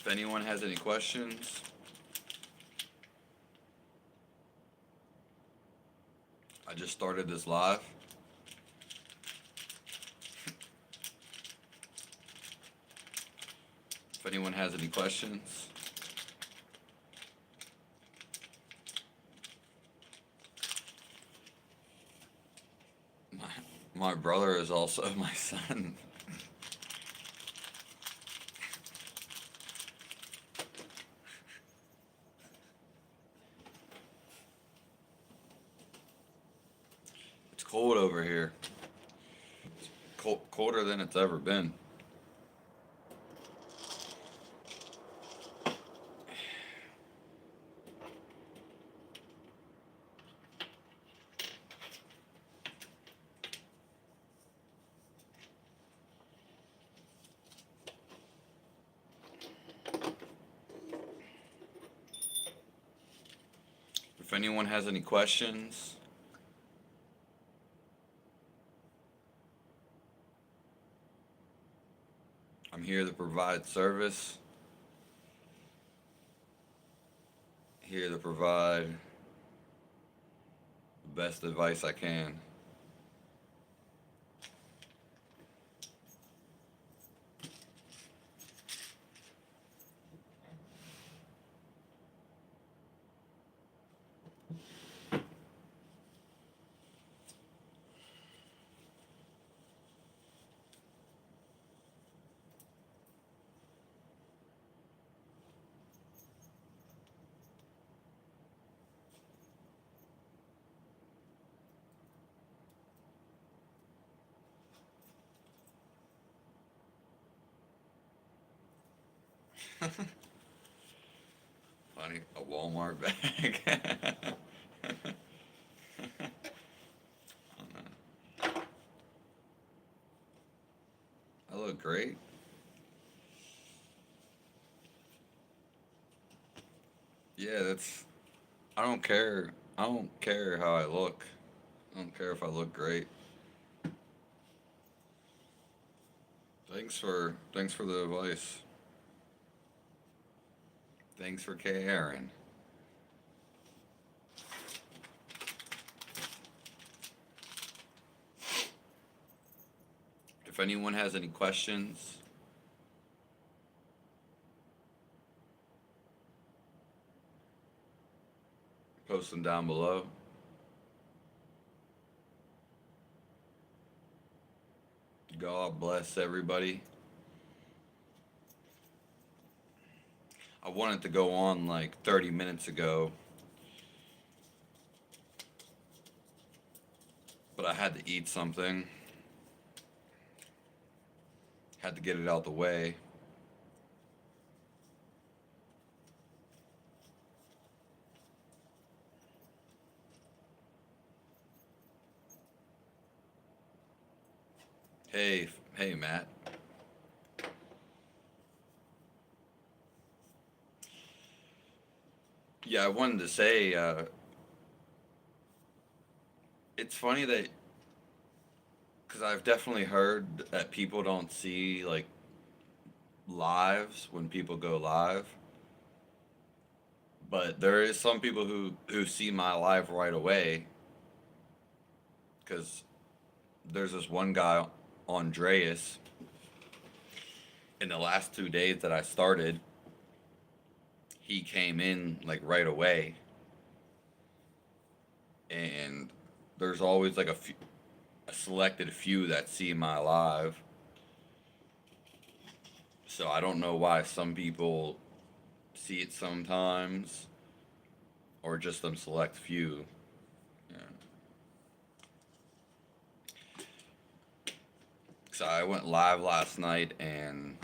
If anyone has any questions, I just started this live. If anyone has any questions, my, my brother is also my son. It's cold over here. Colder than it's ever been. If anyone has any questions, I'm here to provide service, here to provide the best advice I can. Funny, a Walmart bag. Oh, man. I look great. Yeah, that's. I don't care. I don't care how I look. I don't care if I look great. Thanks for the advice. Thanks for caring. If anyone has any questions, post them down below. God bless everybody. I wanted to go on like 30 minutes ago, but I had to eat something. Had to get it out the way. Hey, Matt. Yeah, I wanted to say, it's funny that, because I've definitely heard that people don't see like lives when people go live, but there is some people who see my live right away, because there's this one guy, Andreas, in the last 2 days that I started, he came in like right away, and there's always like a selected few that see my live. So I don't know why some people see it sometimes, or just them select few. Yeah. So I went live last night, and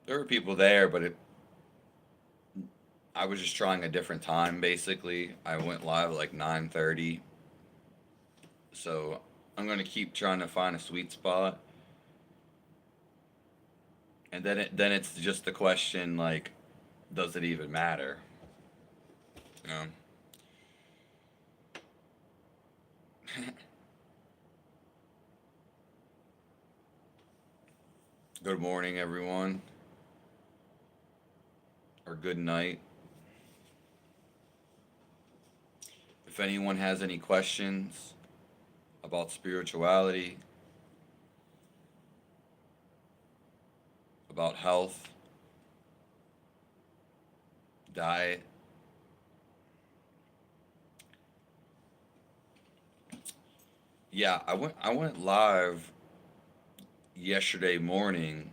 there were people there, but I was just trying a different time. Basically, I went live at like 9:30. So I'm gonna keep trying to find a sweet spot, and then it's just the question like, does it even matter? You know. Good morning, everyone. or good night. If anyone has any questions about spirituality, about health, diet, yeah, I went live yesterday morning,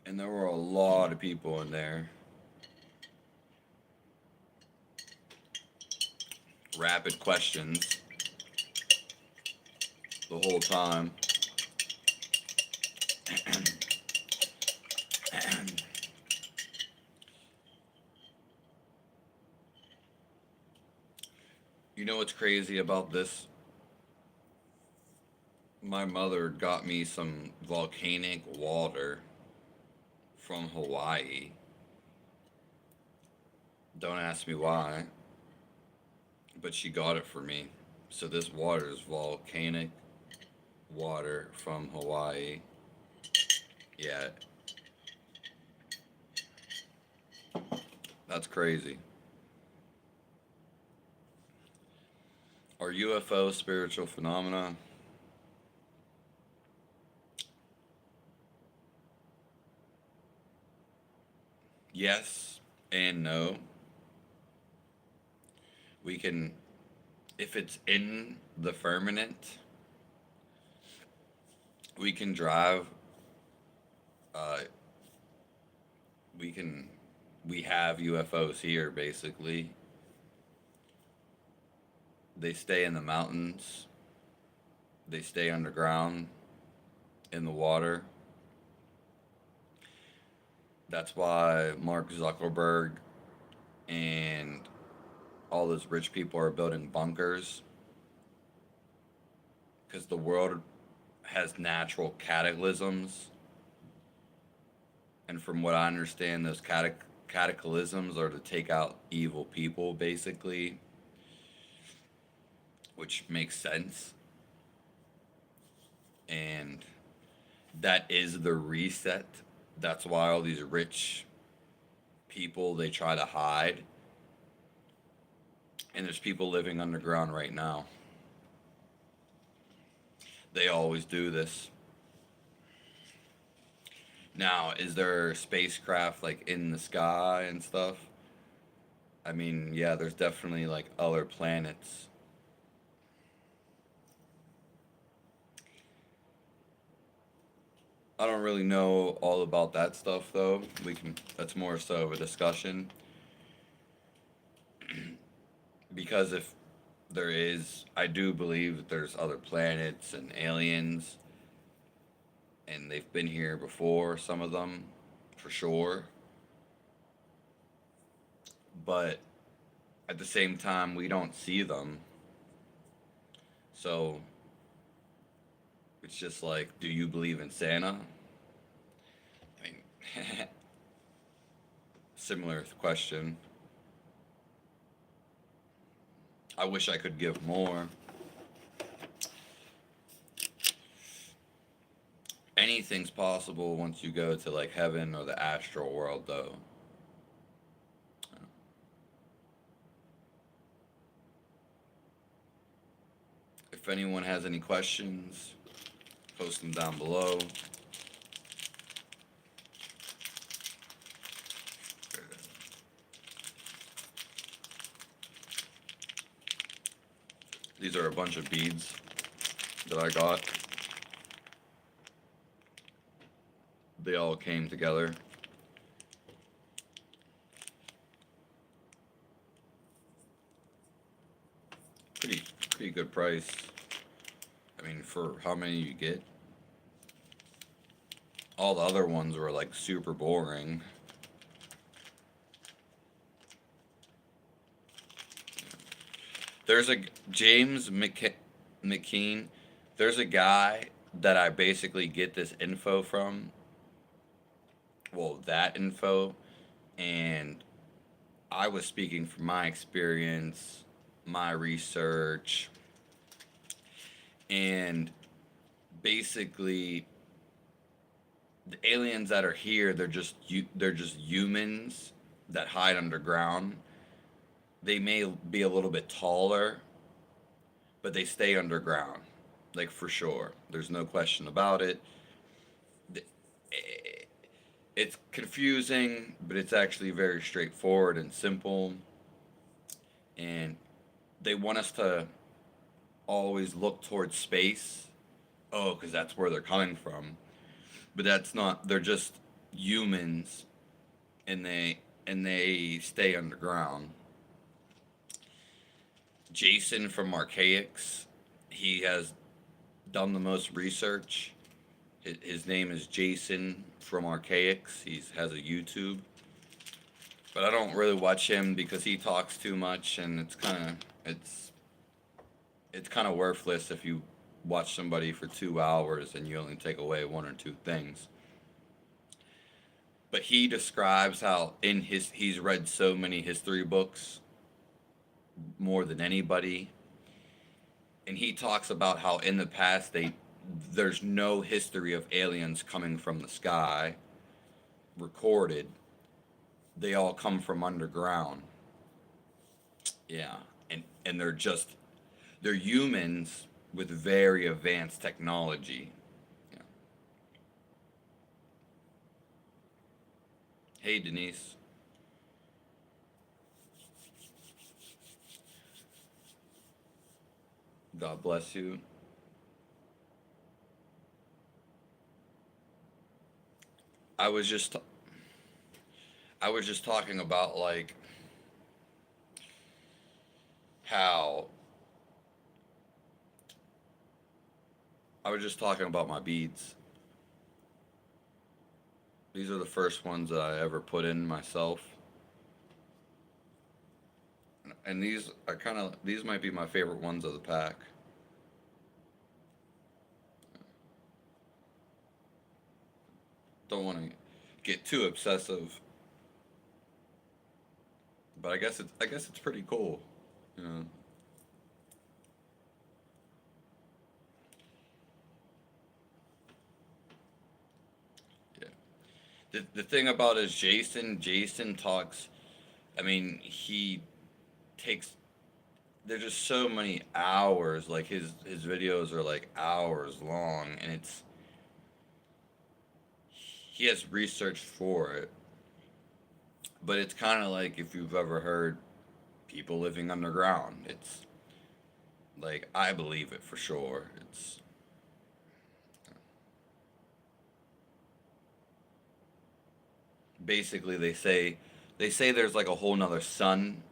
and there were a lot of people in there. Rapid questions the whole time. You know what's crazy about this? My mother got me some volcanic water from Hawaii. Don't ask me why, but she got it for me. So this water is volcanic water from Hawaii. Yeah, that's crazy. Are UFO spiritual phenomena? Yes and no. We can, if it's in the firmament, we can drive. Uh, we can, we have UFOs here basically. They stay in the mountains. They stay underground in the water. That's why Mark Zuckerberg and all those rich people are building bunkers, because the world has natural cataclysms, and from what I understand, those cataclysms are to take out evil people, basically, which makes sense. And that is the reset. That's why all these rich people, they try to hide. And there's people living underground right now. They always do this. Now, is there spacecraft like in the sky and stuff? I mean, yeah, there's definitely like other planets. I don't really know all about that stuff though. That's more so of a discussion, because if there is, I do believe that there's other planets and aliens, and they've been here before, some of them, for sure. But at the same time, we don't see them. So it's just like, do you believe in Santa? I mean, similar question. I wish I could give more. Anything's possible once you go to like heaven or the astral world, though. If anyone has any questions, post them down below. These are a bunch of beads that I got. They all came together. Pretty good price. I mean, for how many you get. All the other ones were like super boring. There's a James McKean. There's a guy that I basically get this info from. Well, that info, and I was speaking from my experience, my research, and basically the aliens that are here, they're just humans that hide underground. They may be a little bit taller, but they stay underground, like for sure. There's no question about it. It's confusing, but it's actually very straightforward and simple. And they want us to always look towards space. Oh, because that's where they're coming from. But that's not. They're just humans, and they stay underground. Jason from Archaics, he has done the most research. His name is Jason from Archaics. He has a YouTube, but I don't really watch him because he talks too much, and it's kind of worthless if you watch somebody for 2 hours and you only take away one or two things. But he describes how he's read so many history books more than anybody, and he talks about how in the past there's no history of aliens coming from the sky recorded. They all come from underground. Yeah, and they're humans with very advanced technology. Yeah. Hey Denise, God bless you. I was just I was just talking about like how I was just talking about my beads. These are the first ones that I ever put in myself. And these might be my favorite ones of the pack. Don't want to get too obsessive, but I guess it's pretty cool. You know. Yeah. The thing about is Jason talks, I mean, he takes there's just so many hours, like his videos are like hours long, and it's he has research for it. But it's kind of like if you've ever heard people living underground. It's like I believe it for sure. It's basically they say there's like a whole nother sun.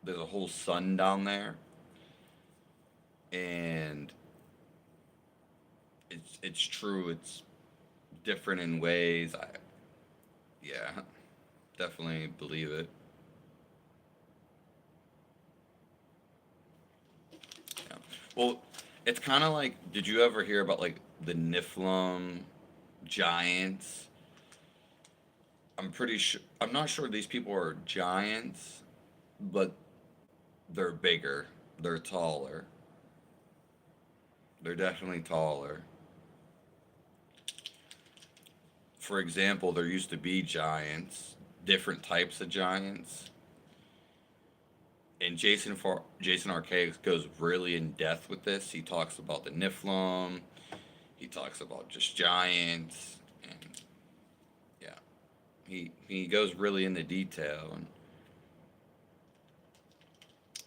There's a whole sun down there, and it's true. It's different in ways. Yeah, definitely believe it. Yeah. Well, it's kind of like, did you ever hear about like the Niflum giants? I'm pretty sure. I'm not sure these people are giants, but they're bigger. They're taller. They're definitely taller. For example, there used to be giants, different types of giants, and Jason Archaics goes really in depth with this. He talks about the Niflum. He talks about just giants, and yeah, he goes really into detail, and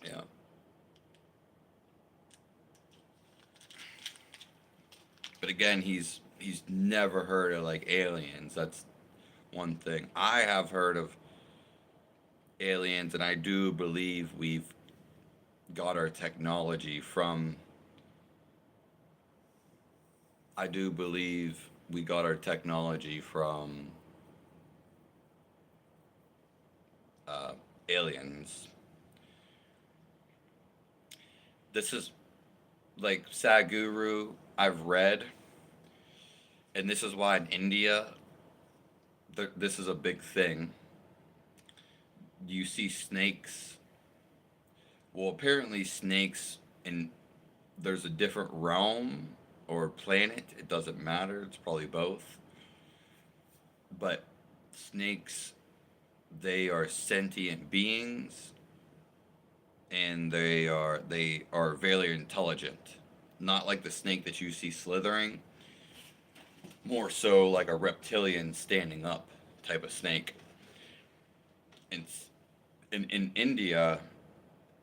yeah. But again, he's never heard of like aliens. That's one thing. I have heard of aliens, and I do believe we've got our technology from. I do believe we got our technology from uh, aliens. This is like Saguru. I've read, and this is why in India, this is a big thing. You see snakes. Well, apparently snakes in there's a different realm or planet. It doesn't matter. It's probably both. but snakes, they are sentient beings, and they are very intelligent. Not like the snake that you see slithering, more so like a reptilian standing up type of snake. And in India,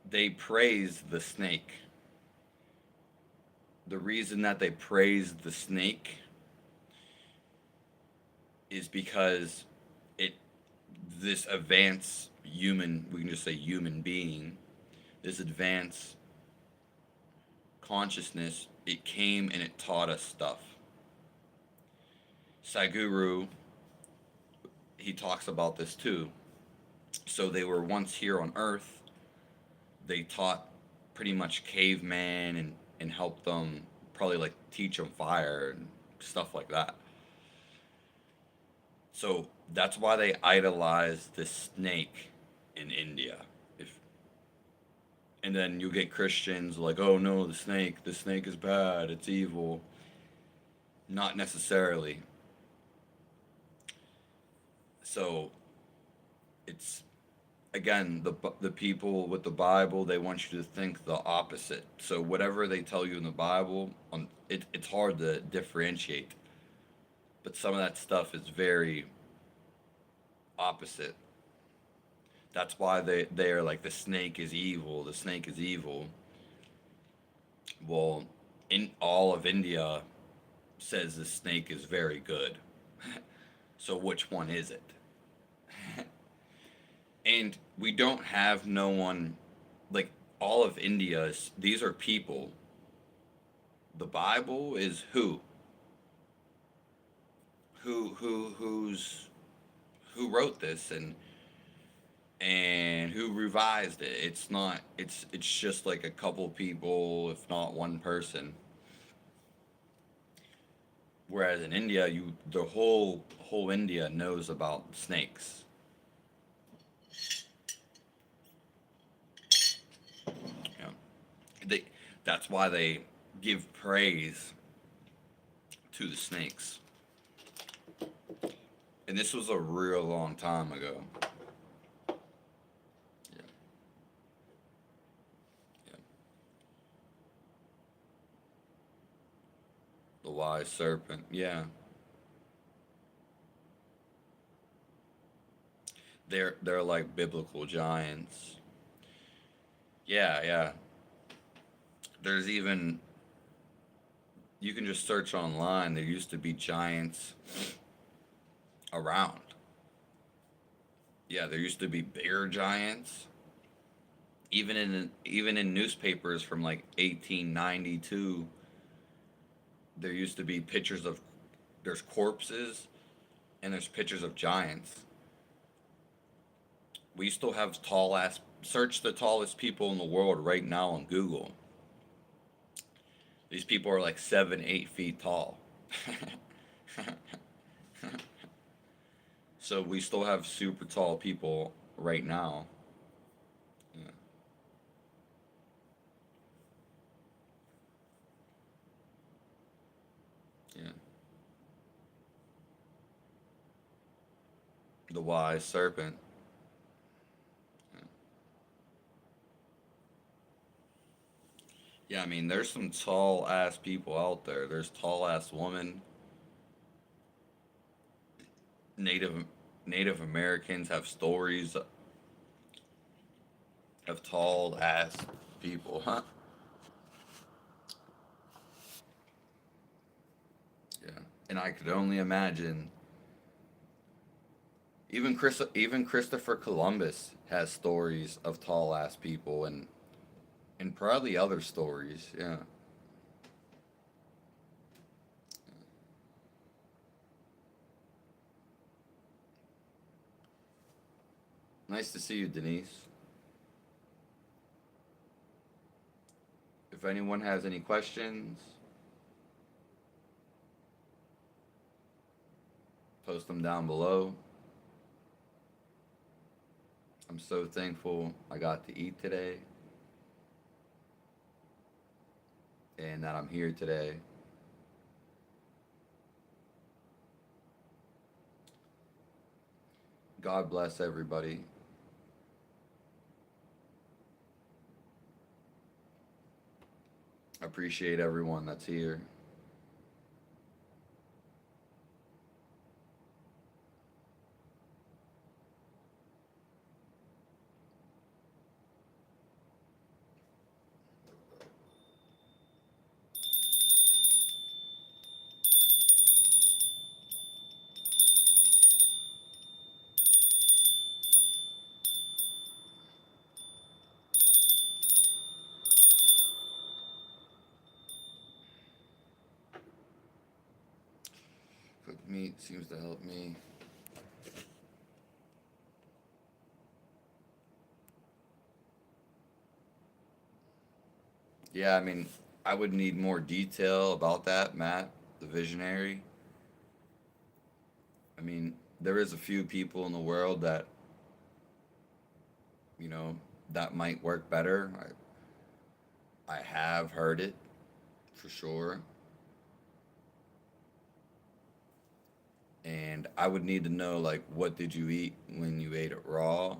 they praise the snake. The reason that they praise the snake is because it this advanced human, we can just say human being, this advanced consciousness, it came and it taught us stuff. Saguru, he talks about this too. So they were once here on Earth. They taught pretty much caveman and helped them probably like teach them fire and stuff like that. So that's why they idolize the snake in India. If and then you get Christians like, oh no, the snake is bad, it's evil. Not necessarily. So it's again the people with the Bible, they want you to think the opposite. So whatever they tell you in the Bible, it's hard to differentiate. But some of that stuff is very opposite. That's why they are like the snake is evil. The snake is evil. Well, in all of India says the snake is very good. So which one is it? And we don't have no one like all of India's. These are people. The Bible is who's who wrote this and who revised it. It's not. It's just like a couple people, if not one person. Whereas in India, you the whole India knows about snakes. You know, they that's why they give praise to the snakes. And this was a real long time ago. Yeah, yeah. The wise serpent. Yeah, they're like biblical giants. Yeah, yeah. There's even you can just search online. There used to be giants around. Yeah, there used to be bigger giants. Even in newspapers from like 1892, there used to be pictures of there's corpses and there's pictures of giants. We still have tall ass. Search the tallest people in the world right now on Google. These people are like 7, 8 feet tall. So we still have super tall people right now. Yeah, yeah. The wise serpent. Yeah. Yeah, I mean, there's some tall ass people out there. There's tall ass women. Native Native Americans have stories of tall ass people, huh? Yeah, and I could only imagine. Even Christopher Columbus has stories of tall ass people and probably other stories. Yeah, nice to see you, Denise. If anyone has any questions, post them down below. I'm so thankful I got to eat today and that I'm here today. God bless everybody. I appreciate everyone that's here. Cooked meat seems to help me. Yeah, I mean, I would need more detail about that, Matt, the visionary. I mean, there is a few people in the world that, you know, that might work better. I have heard it for sure. And I would need to know, like, what did you eat when you ate it raw?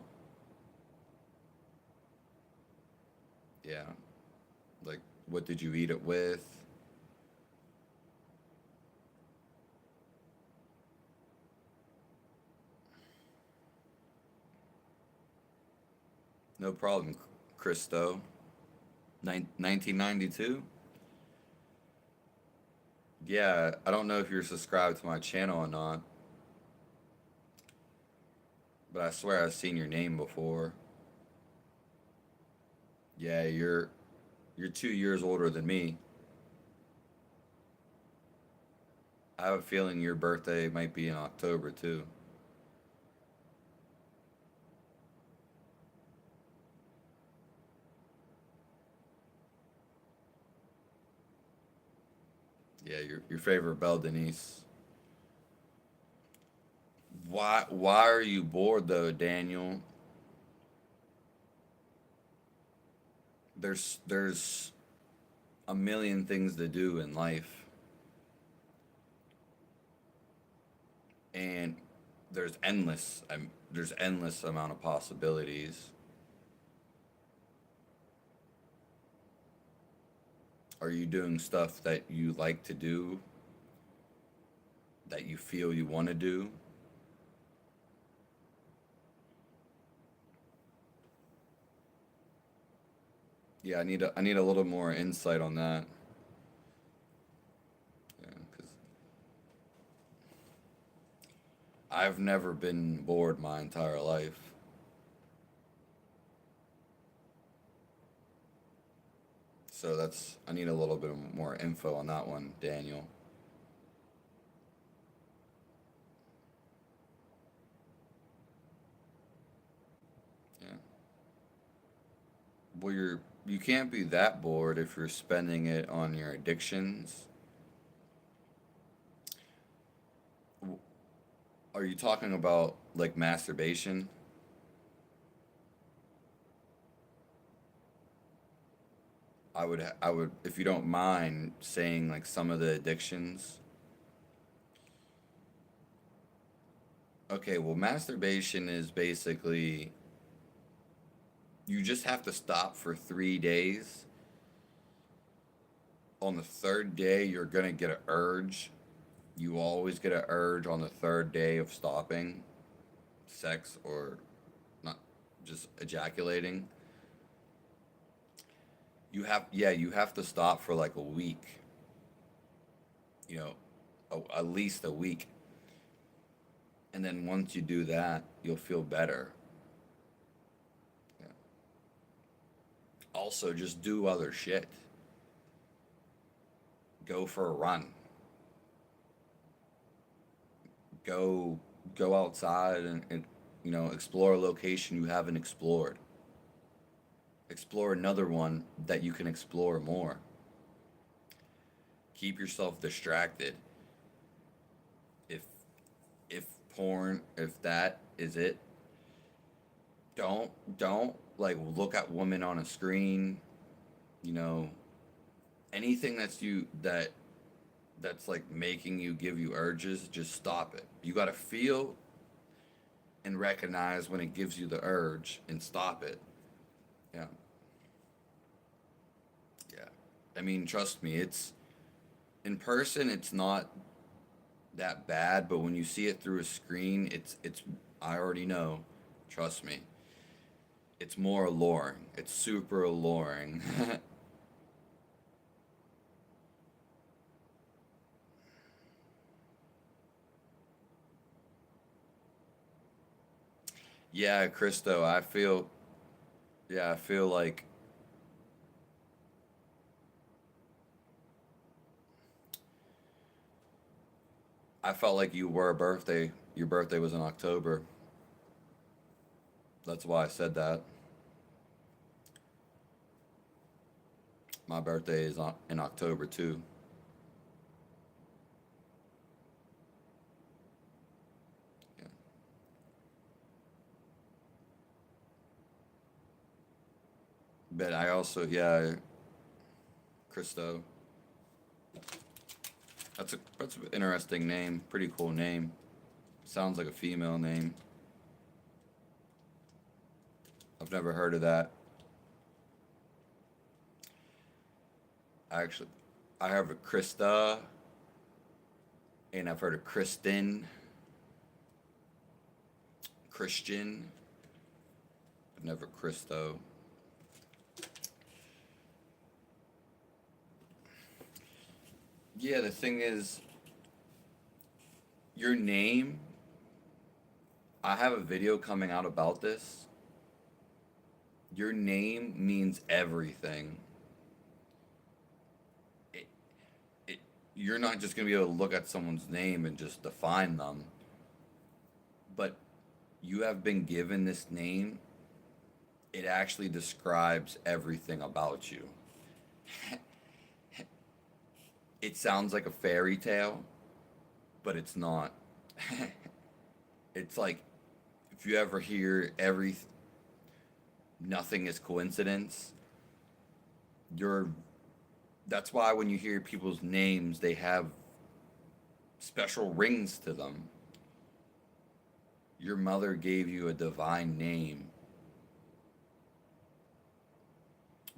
Yeah. Like, what did you eat it with? No problem, Christo. 1992? Yeah, I don't know if you're subscribed to my channel or not, but I swear I've seen your name before. Yeah, you're 2 years older than me. I have a feeling your birthday might be in October too. Yeah, your favorite Belle Denise. Why are you bored though, Daniel? There's a million things to do in life, and there's endless amount of possibilities. Are you doing stuff that you like to do, that you feel you want to do? Yeah, I need a little more insight on that. Yeah, 'cause I've never been bored my entire life. So that's I need a little bit more info on that one, Daniel. Yeah. Well, you can't be that bored if you're spending it on your addictions. W- Are you talking about like masturbation? I would if you don't mind saying like some of the addictions. Okay, well, masturbation is basically you just have to stop for 3 days. On the third day, you're gonna get an urge. You always get an urge on the third day of stopping sex or not just ejaculating. You have to stop for like a week, you know, at least a week. And then once you do that, you'll feel better. Yeah. Also, just do other shit. Go for a run. Go go outside and explore a location you haven't explored. Explore another one that you can explore more. Keep yourself distracted. If if porn, if that is it, don't like look at women on a screen, you know, anything that's like making you give you urges, just stop it. You got to feel and recognize when it gives you the urge and stop it. Yeah. Yeah. I mean, trust me, it's in person it's not that bad, but when you see it through a screen, it's I already know. Trust me. It's more alluring. It's super alluring. Yeah, Christo, I feel like I felt like you were a birthday. Your birthday was in October. That's why I said that. My birthday is in October too. Yeah. But I also, yeah, Christo. That's an interesting name. Pretty cool name. Sounds like a female name. I've never heard of that. Actually, I have a Krista, and I've heard of Kristen, Christian. I've never Christo. Yeah, the thing is, your name. I have a video coming out about this. Your name means everything. It, it, you're not just gonna be able to look at someone's name and just define them, but you have been given this name. It actually describes everything about you. It sounds like a fairy tale, but it's not. It's like if you ever hear nothing is coincidence, you're that's why when you hear people's names, they have special rings to them. Your mother gave you a divine name,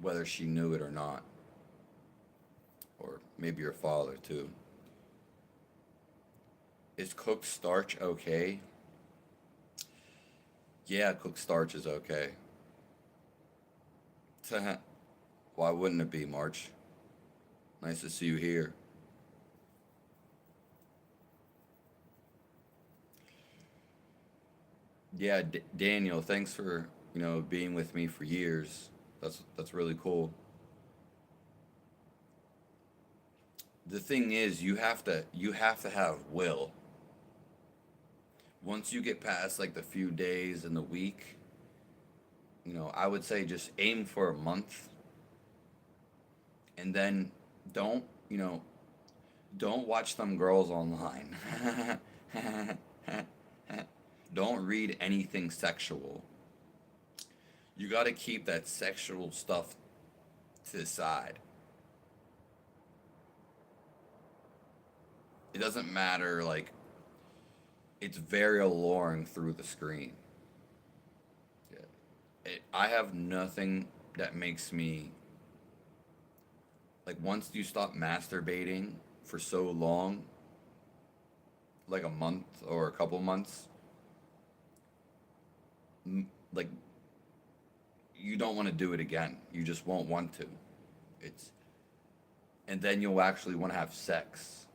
whether she knew it or not, or maybe your father too. Is cooked starch okay? Yeah, cooked starch is okay. Why wouldn't it be, March? Nice to see you here. Yeah, Daniel, thanks for being with me for years. That's really cool. The thing is, you have to have will. Once you get past like the few days in the week, I would say just aim for a month, and then don't you know don't watch them girls online. Don't read anything sexual. You got to keep that sexual stuff to the side. It doesn't matter, like, it's very alluring through the screen. Yeah. I have nothing that makes me, like, once you stop masturbating for so long, like a month or a couple months, like, you don't want to do it again. You just won't want to. It's, and then you'll actually want to have sex,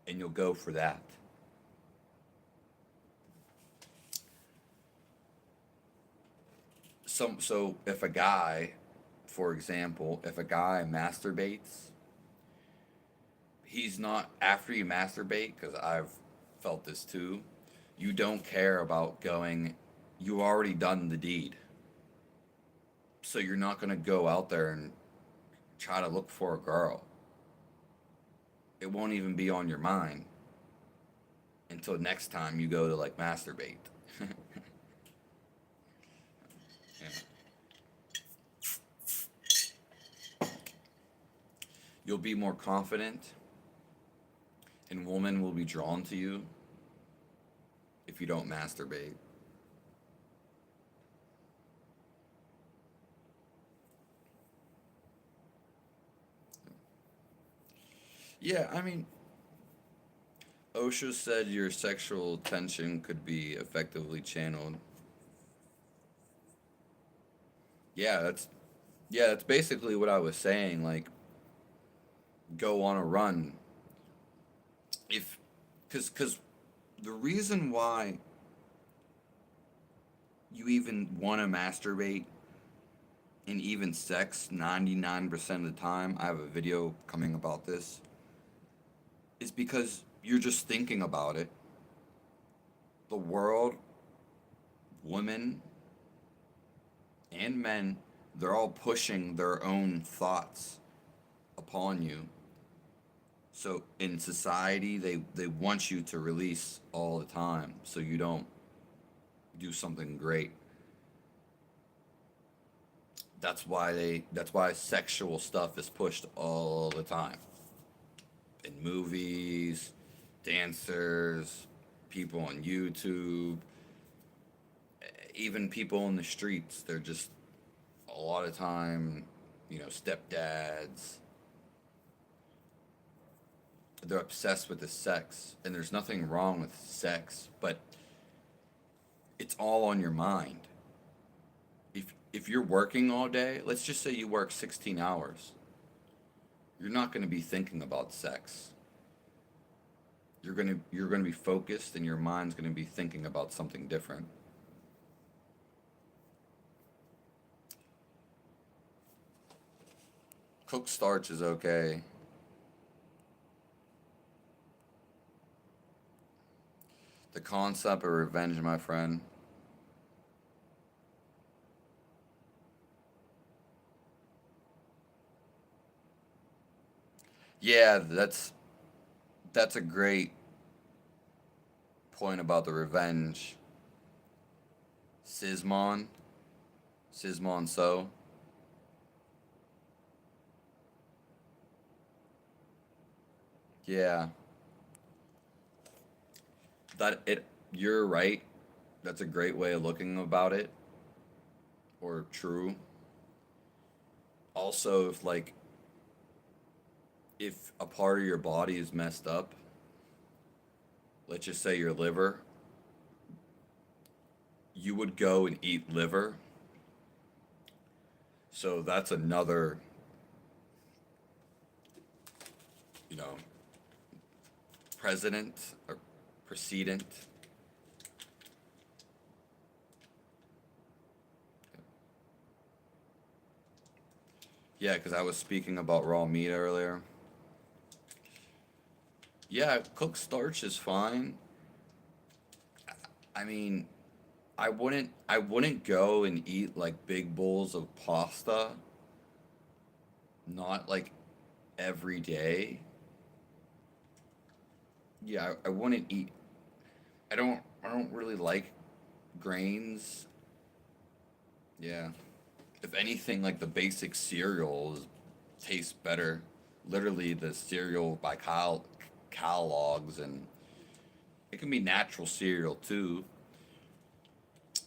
and you'll go for that. So if a guy, for example, if a guy masturbates, he's not after you masturbate because I've felt this too. You don't care about going. You already done the deed, so you're not gonna go out there and try to look for a girl. It won't even be on your mind until next time you go to like masturbate. Yeah. You'll be more confident, and women will be drawn to you. if you don't masturbate. Yeah, I mean, Osho said your sexual tension could be effectively channeled. Yeah, that's basically what I was saying. Like, go on a run. If, cause the reason why you even want to masturbate and even sex 99% of the time, I have a video coming about this, is because you're just thinking about it. The world, women and men, they're all pushing their own thoughts upon you. So in society, they want you to release all the time so you don't do something great. That's why sexual stuff is pushed all the time. In movies, dancers, people on YouTube, even people in the streets, they're just a lot of time, stepdads, they're obsessed with the sex, and there's nothing wrong with sex, but it's all on your mind. If you're working all day, let's just say you work 16 hours, you're not going to be thinking about sex. You're going to be focused, and your mind's going to be thinking about something different. Cooked starch is okay. The concept of revenge, my friend. Yeah, that's a great point about the revenge. Sismon, Sismon So. Yeah, that it. You're right. That's a great way of looking about it, or true. Also, if a part of your body is messed up, let's just say your liver, you would go and eat liver. So that's another, you know, president or precedent. Yeah, because I was speaking about raw meat earlier. Yeah, cooked starch is fine. I mean, I wouldn't go and eat like big bowls of pasta, not like every day. Yeah, I wouldn't eat. I don't really like grains. Yeah. If anything, like the basic cereals taste better. Literally, the cereal by Kellogg's, and it can be natural cereal too.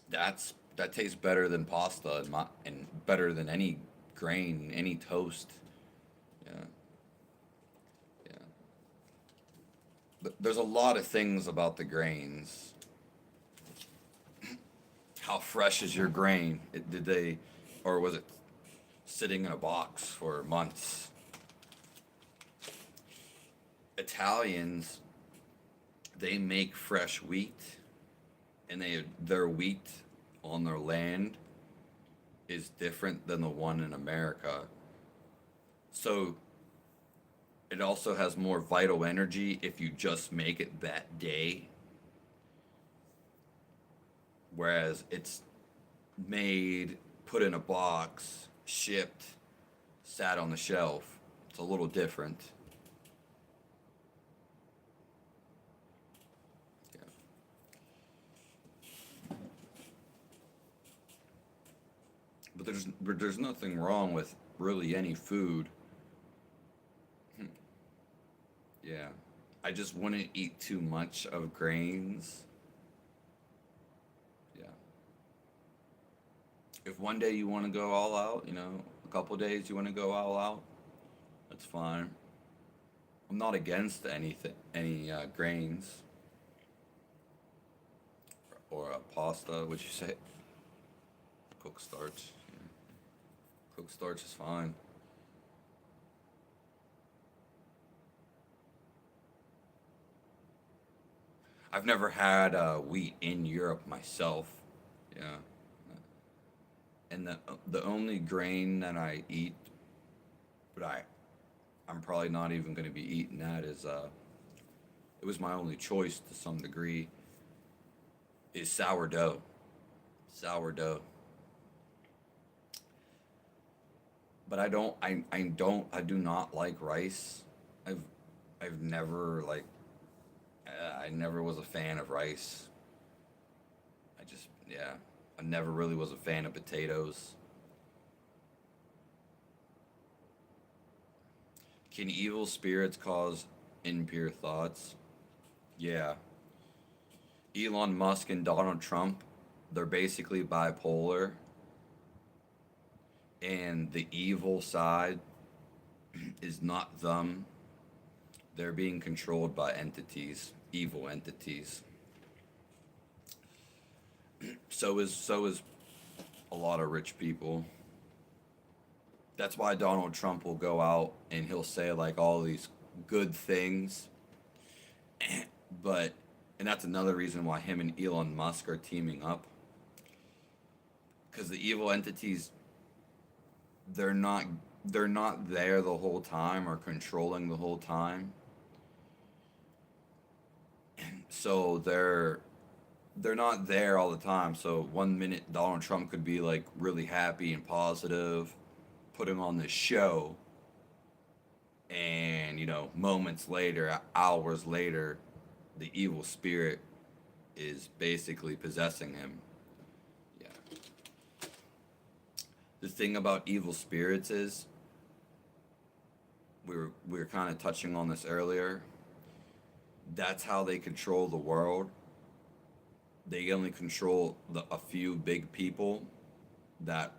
That tastes better than pasta and better than any grain, any toast. Yeah, yeah. But there's a lot of things about the grains. How fresh is your grain? Did they, or was it sitting in a box for months? Italians, they make fresh wheat, and their wheat on their land is different than the one in America. So it also has more vital energy if you just make it that day, whereas it's made, put in a box, shipped, sat on the shelf. It's a little different. Yeah. But there's nothing wrong with really any food. Hmm. Yeah. I just wouldn't eat too much of grains. If one day you want to go all out, a couple days you want to go all out, that's fine. I'm not against any grains or pasta. Would you say cooked starch? Yeah. Cooked starch is fine. I've never had wheat in Europe myself. Yeah, and the only grain that I eat, but I'm probably not even going to be eating that is it was my only choice to some degree is sourdough. Sourdough. But I do not like rice. I've I've never like I never was a fan of rice. Yeah, I never really was a fan of potatoes. Can evil spirits cause impure thoughts? Yeah. Elon Musk and Donald Trump, they're basically bipolar, and the evil side is not them. They're being controlled by entities, evil entities. So is a lot of rich people. That's why Donald Trump will go out and he'll say like all these good things, but and that's another reason why him and Elon Musk are teaming up because the evil entities they're not they're not there the whole time or controlling the whole time. So they're not there all the time. So one minute Donald Trump could be like really happy and positive, putting on this show, and moments later, hours later, the evil spirit is basically possessing him. Yeah. The thing about evil spirits is we were kind of touching on this earlier. That's how they control the world. They only control a few big people that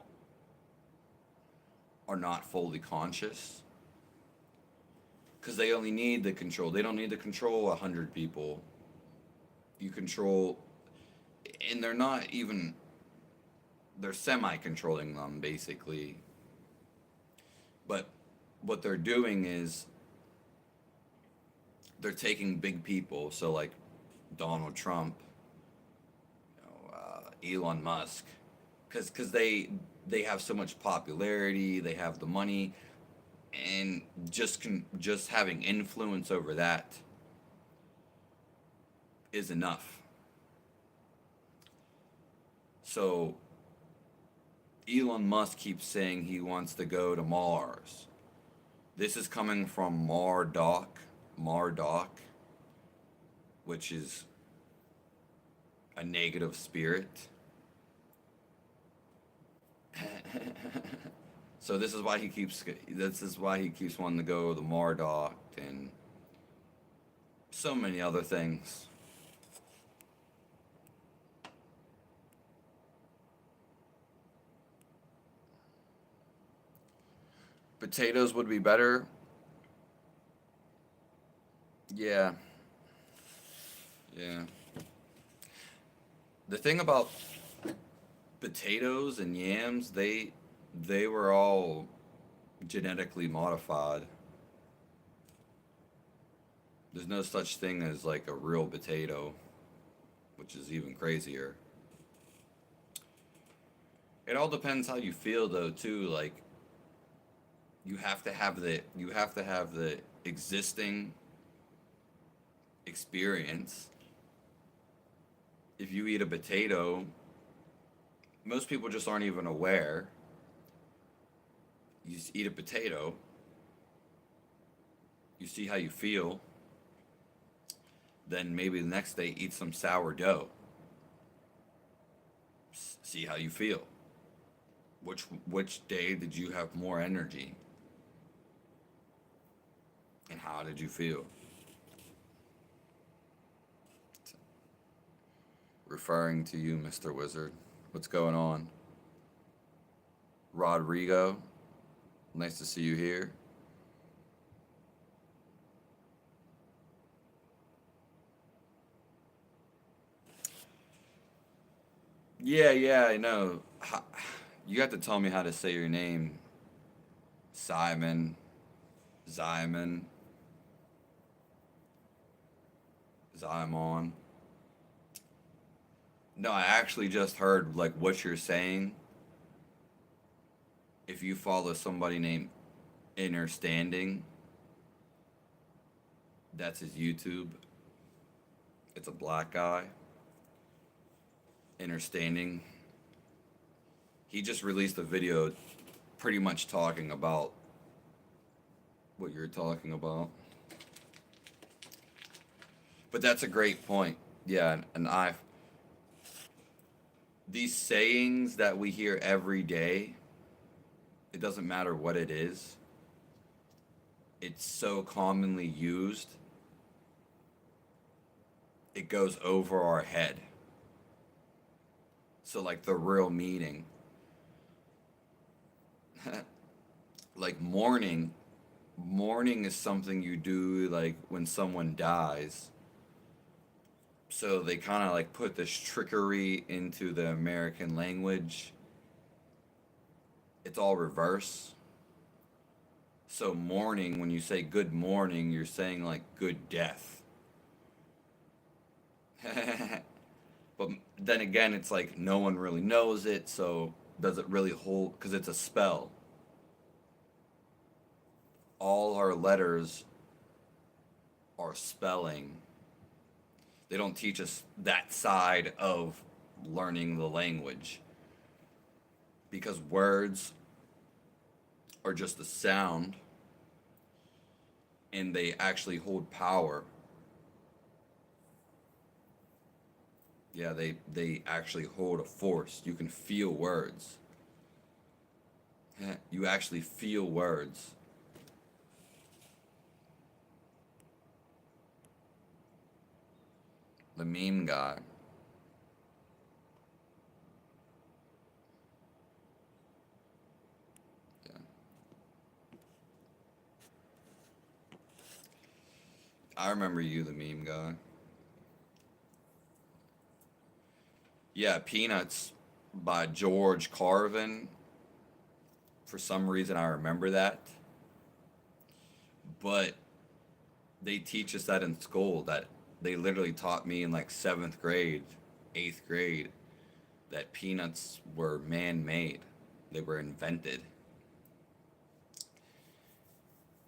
are not fully conscious because they only need the control. They don't need to control 100 people. You control, and they're not even. They're semi-controlling them basically. But what they're doing is they're taking big people. So like Donald Trump, Elon Musk, because they have so much popularity, they have the money, and just having influence over that is enough. So Elon Musk keeps saying he wants to go to Mars. This is coming from Marduk, which is a negative spirit. So this is why he keeps wanting to go to Marduk and so many other things. Potatoes would be better. Yeah. Yeah. The thing about potatoes and yams, they were all genetically modified. There's no such thing as like a real potato, which is even crazier. It all depends how you feel though too. Like you have to have the existing experience. If you eat a potato, most people just aren't even aware. You just eat a potato, you see how you feel, then maybe the next day eat some sourdough. See how you feel. Which day did you have more energy? And how did you feel? Referring to you, Mr. Wizard. What's going on? Rodrigo, nice to see you here. Yeah, yeah, I know. You have to tell me how to say your name. Simon, Simon, Zymon. No, I actually just heard like what you're saying. If you follow somebody named Understanding, that's his YouTube. It's a black guy. Understanding. He just released a video pretty much talking about what you're talking about. But that's a great point. Yeah, and I these sayings that we hear every day, it doesn't matter what it is. It's so commonly used. It goes over our head. So like the real meaning, like mourning is something you do like when someone dies. So they kind of like put this trickery into the American language. It's all reverse. So morning, when you say good morning, you're saying like good death. But then again, it's like no one really knows it, so does it really hold? Because it's a spell. All our letters are spelling. They don't teach us that side of learning the language because words are just a sound and they actually hold power. Yeah, they actually hold a force. You can feel words. You actually feel words. The meme guy. Yeah. I remember you, the meme guy. Yeah, Peanuts by George Carvin. For some reason, I remember that. But they teach us that in school. That they literally taught me in like seventh grade, eighth grade, that peanuts were man made. They were invented.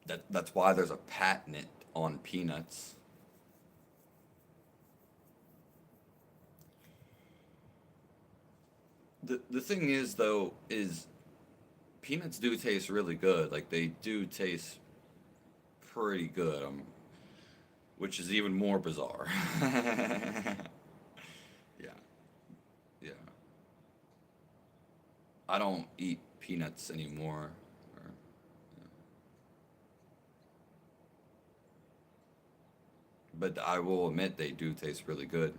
That's why there's a patent on peanuts. The thing is though is peanuts do taste really good. Like they do taste pretty good. Which is even more bizarre. Yeah, yeah. I don't eat peanuts anymore. Or, but I will admit they do taste really good.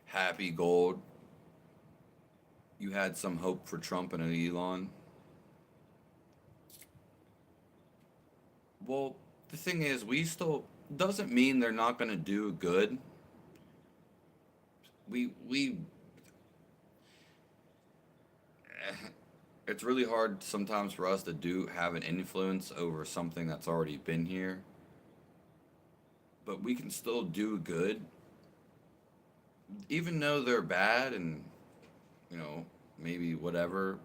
Happy Gold. You had some hope for Trump and Elon. Well, the thing is, we still doesn't mean they're not going to do good. We it's really hard sometimes for us to do have an influence over something that's already been here, but we can still do good even though they're bad and you know, maybe whatever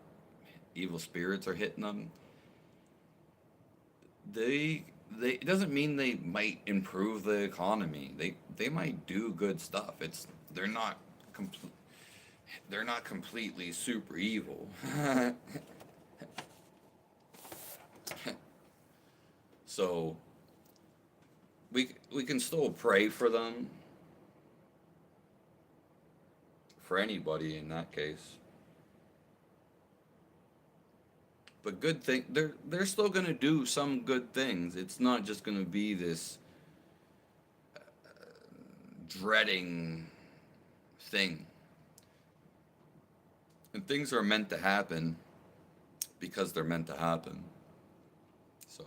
evil spirits are hitting them. They it doesn't mean they might improve the economy. They might do good stuff. It's complete they're not completely super evil. So we can still pray for them, for anybody in that case. But good thing they're still gonna do some good things. It's not just gonna be this dreading thing. And things are meant to happen because they're meant to happen. So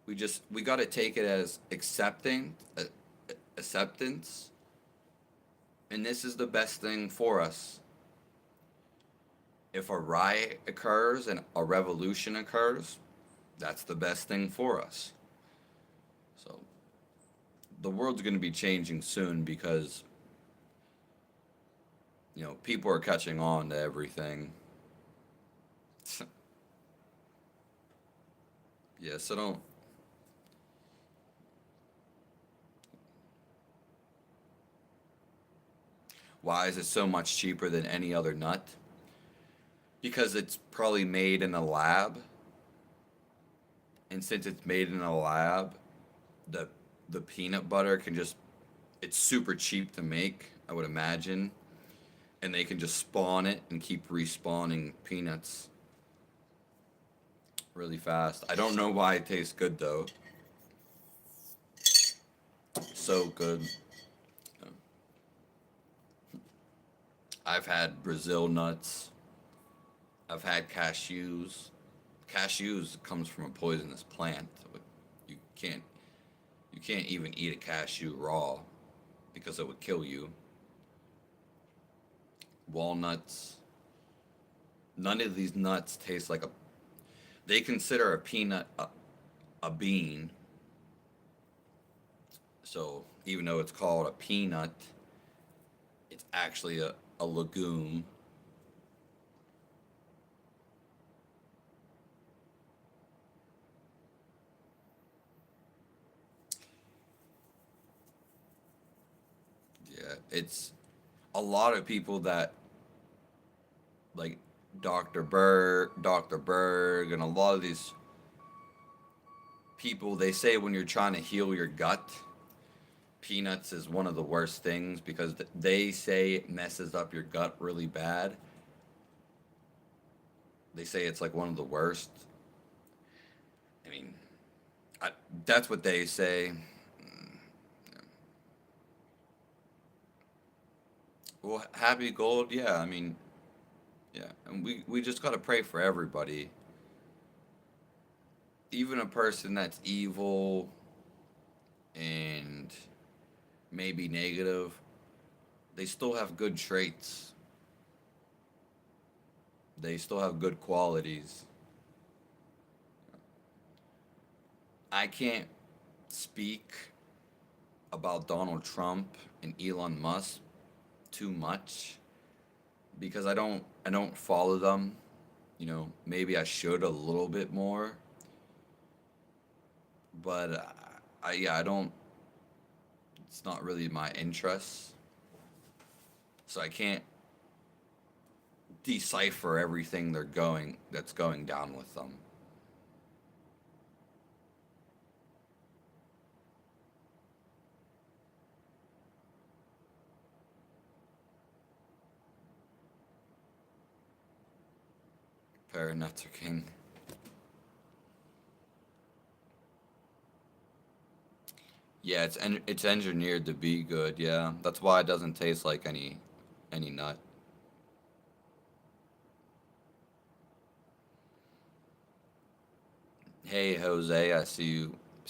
we got to take it as acceptance, and this is the best thing for us. If a riot occurs and a revolution occurs, that's the best thing for us. So the world's going to be changing soon because people are catching on to everything. Yeah, so don't. Why is it so much cheaper than any other nut? Because it's probably made in a lab, and since it's made in a lab, the the peanut butter can just it's super cheap to make, I would imagine, and they can just spawn it and keep respawning peanuts really fast. I don't know why it tastes good though. So good. I've had Brazil nuts. I've had cashews. Cashews comes from a poisonous plant. You can't you can't even eat a cashew raw because it would kill you. Walnuts. None of these nuts taste like a. They consider a peanut a bean. So even though it's called a peanut, it's actually a legume. Yeah, it's a lot of people that like Dr. Berg, and a lot of these people, they say when you're trying to heal your gut, peanuts is one of the worst things because they say it messes up your gut really bad. They say it's like one of the worst. I mean, I, that's what they say. Well, happy gold, yeah. I mean, yeah, and we just gotta pray for everybody, even a person that's evil and maybe negative. They still have good traits. They still have good qualities. I can't speak about Donald Trump and Elon Musk too much because I don't follow them. Maybe I should a little bit more, but yeah, I don't. It's not really my interest, so I can't decipher everything that's going down with them. Paranuts are king. Yeah, it's engineered to be good. Yeah, that's why it doesn't taste like any nut. Hey Jose, I see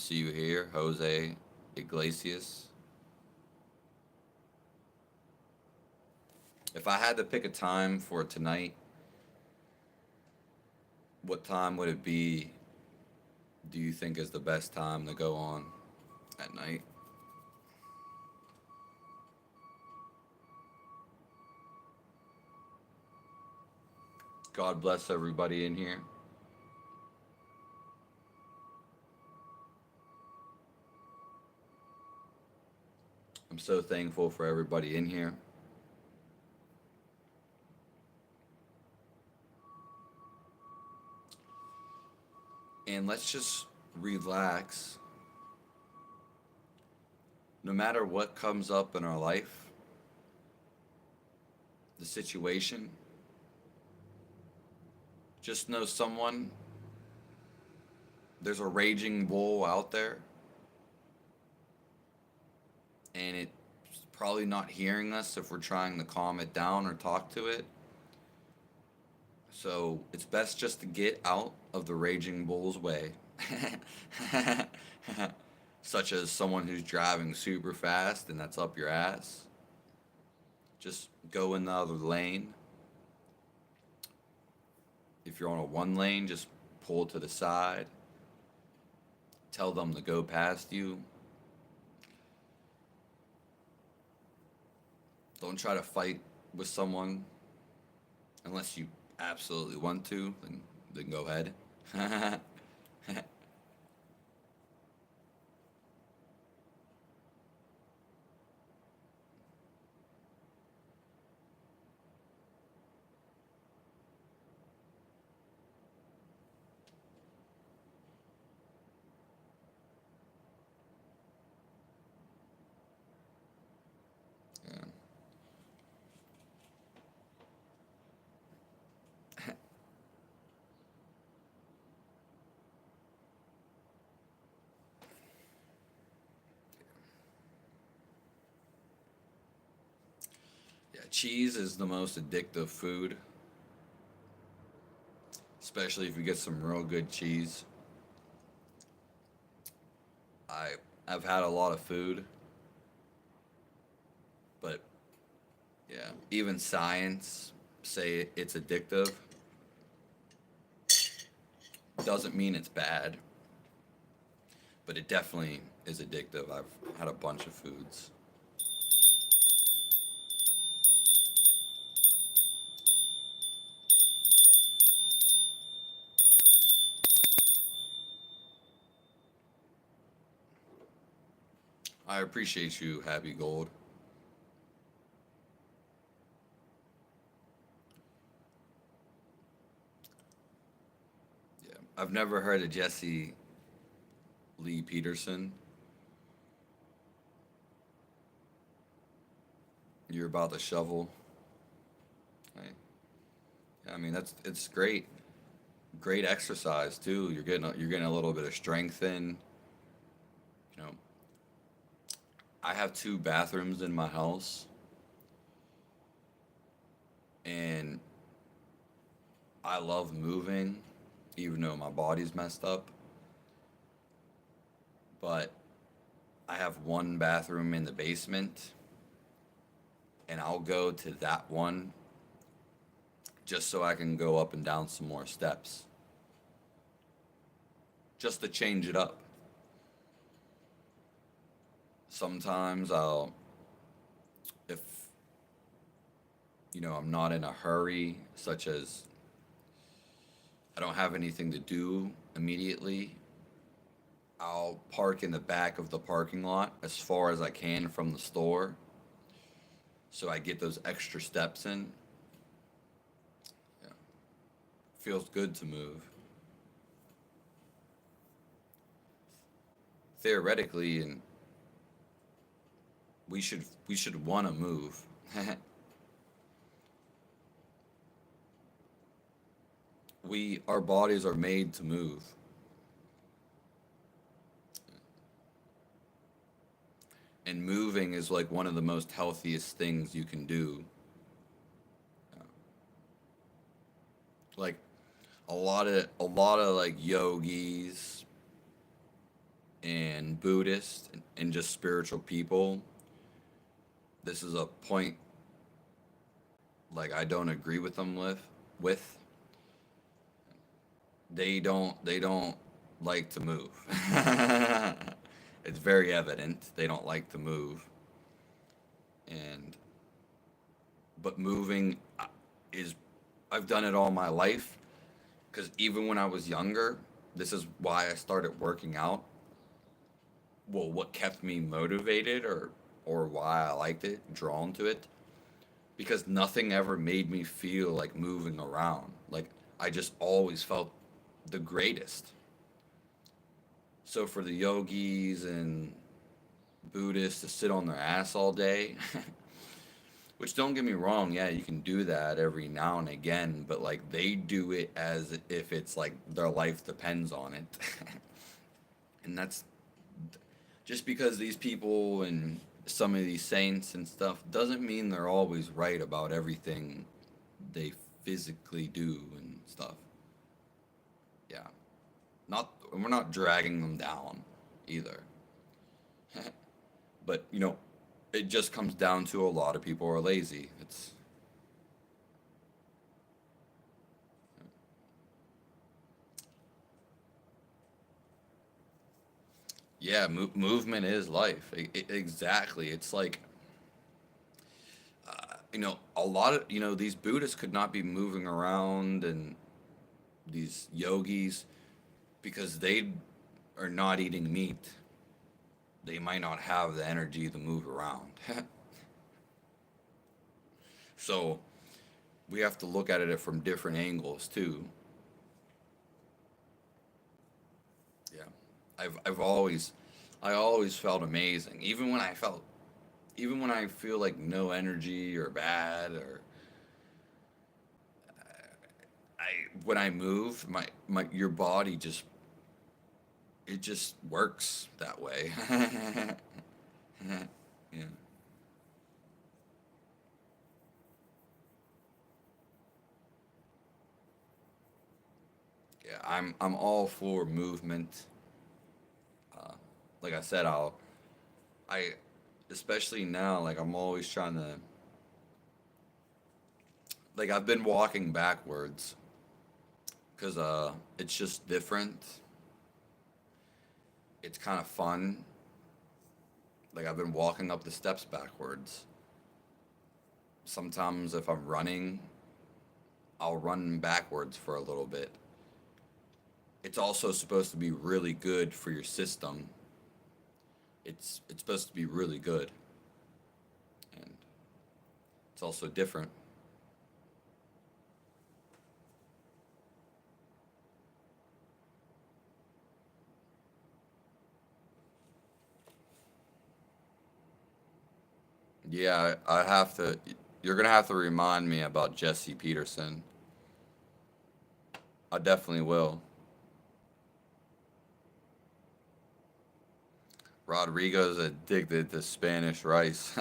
you here, Jose Iglesias. If I had to pick a time for tonight, what time would it be? Do you think is the best time to go on at night? God bless everybody in here. I'm so thankful for everybody in here. And let's just relax. No matter what comes up in our life, the situation, just know there's a raging bull out there, and it's probably not hearing us if we're trying to calm it down or talk to it. So it's best just to get out of the raging bull's way. Such as someone who's driving super fast and that's up your ass. Just go in the other lane. If you're on a one lane, just pull to the side. Tell them to go past you. Don't try to fight with someone unless you absolutely want to, then go ahead. Yeah. Yeah, cheese is the most addictive food, especially if you get some real good cheese. I I've had a lot of food, but yeah, even science say it's addictive. Doesn't mean it's bad, but it definitely is addictive. I've had a bunch of foods. I appreciate you, Happy Gold. Yeah, I've never heard of Jesse Lee Peterson. You're about to shovel. Right? Yeah, I mean it's great. Great exercise too. You're getting a little bit of strength in. You know, I have two bathrooms in my house, and I love moving, even though my body's messed up. But I have one bathroom in the basement, and I'll go to that one just so I can go up and down some more steps, just to change it up. Sometimes if I'm not in a hurry, such as I don't have anything to do immediately, I'll park in the back of the parking lot as far as I can from the store so I get those extra steps in. Yeah. Feels good to move. Theoretically, and we should want to move. Our bodies are made to move. And moving is like one of the most healthiest things you can do. Like a lot of like yogis and Buddhists and just spiritual people. This is a point like I don't agree with them with. They don't like to move. It's very evident they don't like to move. And but moving is I've done it all my life because even when I was younger, this is why I started working out. Well, what kept me motivated or why I liked it, drawn to it, because nothing ever made me feel like moving around. Like I just always felt the greatest. So for the yogis and Buddhists to sit on their ass all day, which don't get me wrong, yeah, you can do that every now and again, but like they do it as if it's like their life depends on it. And that's just because these people in some of these saints and stuff doesn't mean they're always right about everything they physically do and stuff. Yeah. Not we're not dragging them down either. But, it just comes down to a lot of people are lazy. It's yeah, movement is life. Exactly. It's like a lot of these Buddhists could not be moving around, and these yogis, because they are not eating meat. They might not have the energy to move around. So we have to look at it from different angles too. Yeah, I always felt amazing, even when I feel like no energy or bad, or when I move, my your body just it just works that way. Yeah. Yeah, I'm all for movement. Uh, like I said, I especially now, like I'm always trying to, like I've been walking backwards because it's just different. It's kind of fun. Like I've been walking up the steps backwards. Sometimes if I'm running, I'll run backwards for a little bit. It's also supposed to be really good for your system. It's supposed to be really good, and it's also different. Yeah, I have to. You're gonna have to remind me about Jesse Peterson. I definitely will. Rodrigo's addicted to Spanish rice.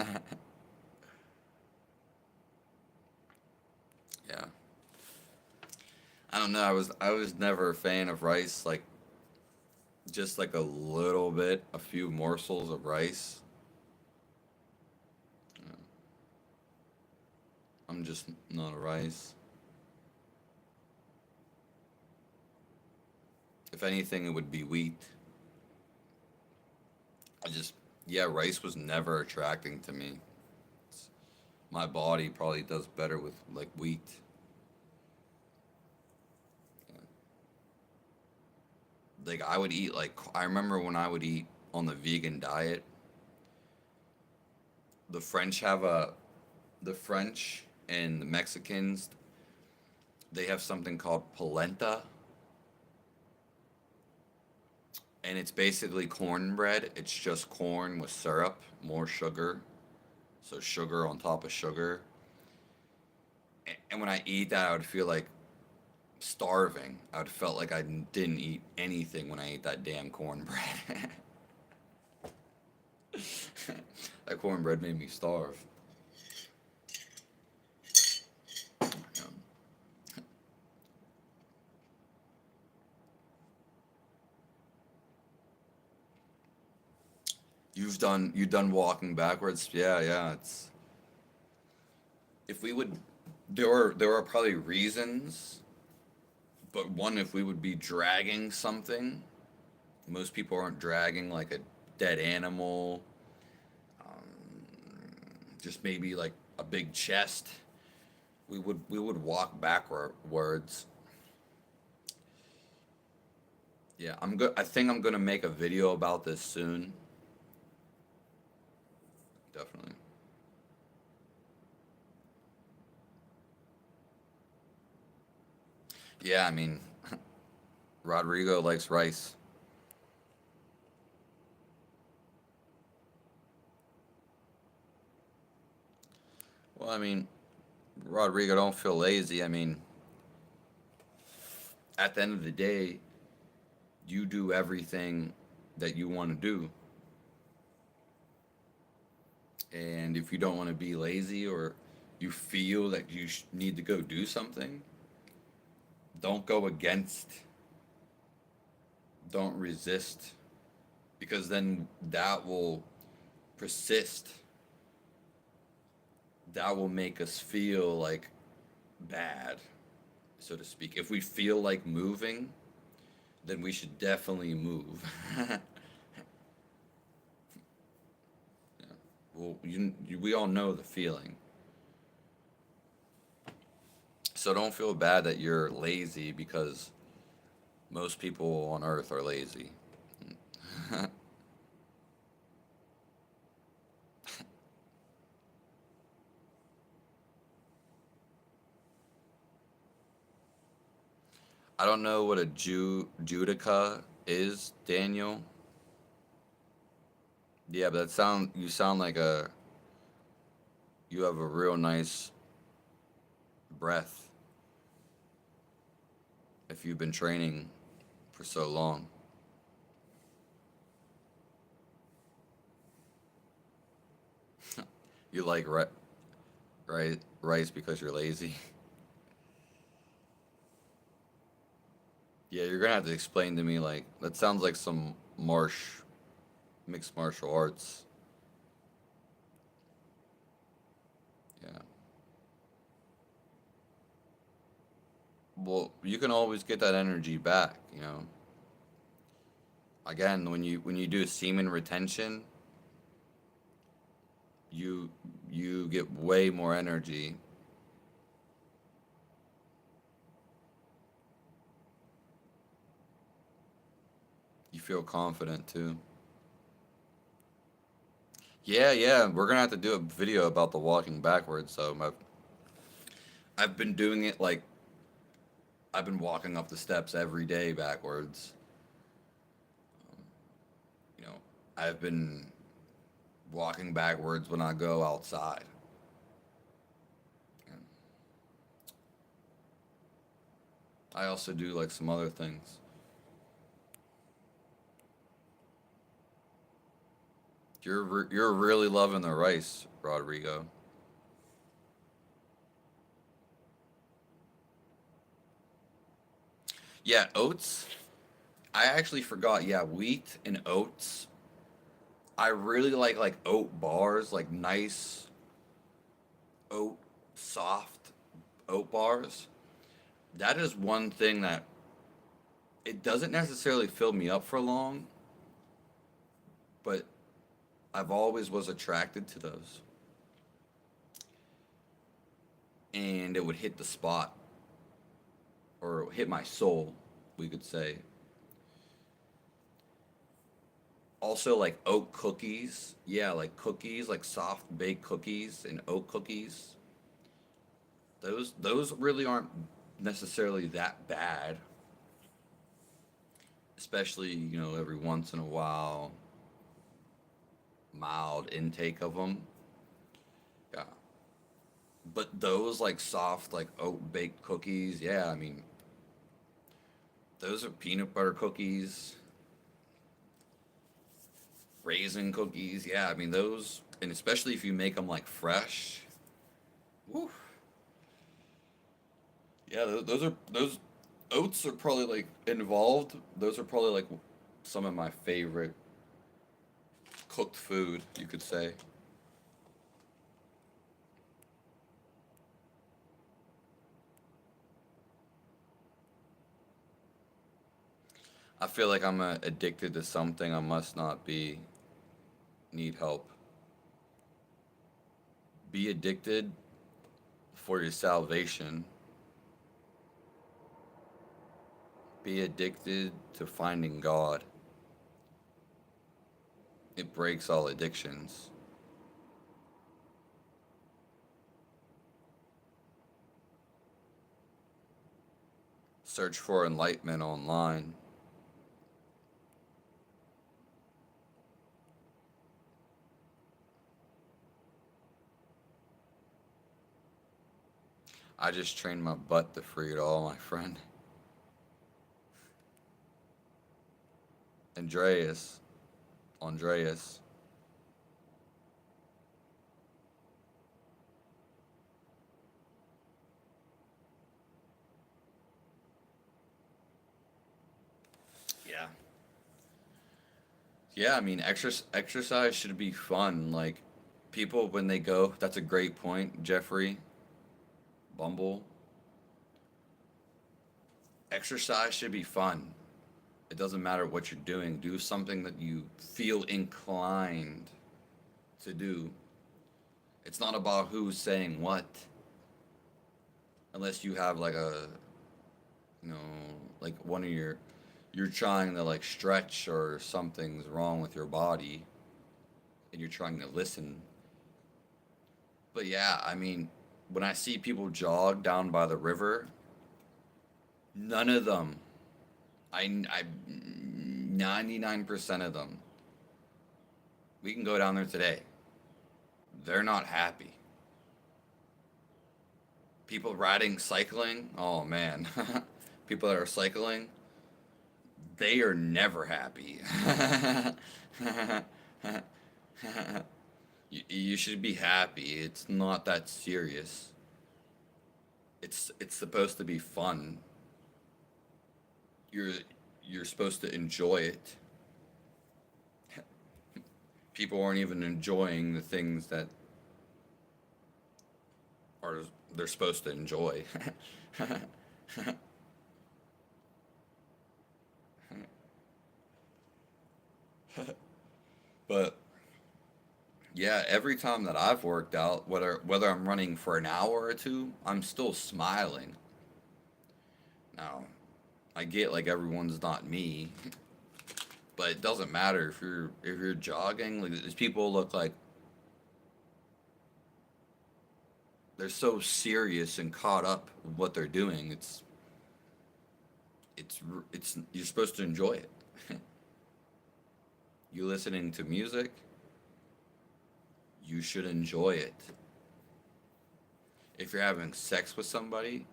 Yeah, I don't know. I was never a fan of rice. Like just like a little bit, a few morsels of rice. Yeah, I'm just not a rice. If anything, it would be wheat. I just yeah, rice was never attracting to me. My body probably does better with like wheat. Yeah. Like I would eat like I remember when I would eat on the vegan diet. The French have a the French and the Mexicans, they have something called polenta, and it's basically cornbread. It's just corn with syrup, more sugar, so sugar on top of sugar. And when I eat that, I would feel like starving. I would felt like I didn't eat anything when I ate that damn cornbread. That cornbread made me starve. Um, you've done walking backwards. Yeah, yeah. It's if we would there are probably reasons, but one, if we would be dragging something, most people aren't dragging like a dead animal, just maybe like a big chest. We would walk backwards. Yeah, I'm good. I think I'm gonna make a video about this soon. Definitely. Yeah, I mean, Rodrigo likes rice. Well, I mean, Rodrigo, don't feel lazy. I mean, at the end of the day, you do everything that you want to do. And if you don't want to be lazy or you feel that you need to go do something, don't go against, don't resist, because then that will persist. That will make us feel like bad, so to speak. If we feel like moving, then we should definitely move. Yeah. Well, we all know the feeling. So don't feel bad that you're lazy because most people on earth are lazy. I don't know what a judica is, Daniel. Yeah, but you sound like you have a real nice breath if you've been training for so long. You like rice because you're lazy. Yeah, you're gonna have to explain to me, like, that sounds like some mixed martial arts. Yeah. Well, you can always get that energy back, you know. Again, when you do semen retention, you you get way more energy. You feel confident too. Yeah, yeah, we're gonna have to do a video about the walking backwards. So I've been doing it, like, I've been walking up the steps every day backwards. You know, I've been walking backwards when I go outside. And I also do like some other things. You're really loving the rice, Rodrigo. Yeah, oats. I actually forgot. Yeah, wheat and oats. I really like oat bars, like nice oat, soft oat bars. That is one thing that it doesn't necessarily fill me up for long, but I've always was attracted to those, and it would hit the spot or hit my soul, we could say. Also, like oat cookies. Yeah, like cookies, like soft baked cookies and oat cookies. Those really aren't necessarily that bad, especially, every once in a while, mild intake of them. Yeah. But those like soft like oat baked cookies, yeah, I mean, those are peanut butter cookies, raisin cookies. Yeah, I mean those, and especially if you make them like fresh. Woo. Yeah, those oats are probably like involved. Those are probably like some of my favorite cooked food, you could say. I feel like I'm addicted to something I must not be. Need help. Be addicted for your salvation. Be addicted to finding God. It breaks all addictions. Search for enlightenment online. I just trained my butt to free it all, my friend. Andreas. Andreas. Yeah, I mean, exercise should be fun. Like, people when they go, that's a great point, Jeffrey Bumble. Exercise should be fun. It doesn't matter what you're doing. Do something that you feel inclined to do. It's not about who's saying what, unless you have like a, you know, like one of your, you're trying to like stretch or something's wrong with your body and you're trying to listen. But yeah, I mean, when I see people jog down by the river, none of them, I 99% of them, we can go down there today. They're not happy. People riding, cycling, oh man. People that are cycling, they are never happy. You should be happy. It's not that serious. It's supposed to be fun. You're you're supposed to enjoy it. People aren't even enjoying the things that are they're supposed to enjoy. But yeah, every time that I've worked out, whether I'm running for an hour or two, I'm still smiling. Now, I get like everyone's not me, but it doesn't matter if you're jogging. Like these people look like they're so serious and caught up with what they're doing. It's you're supposed to enjoy it. You listening to music, you should enjoy it. If you're having sex with somebody,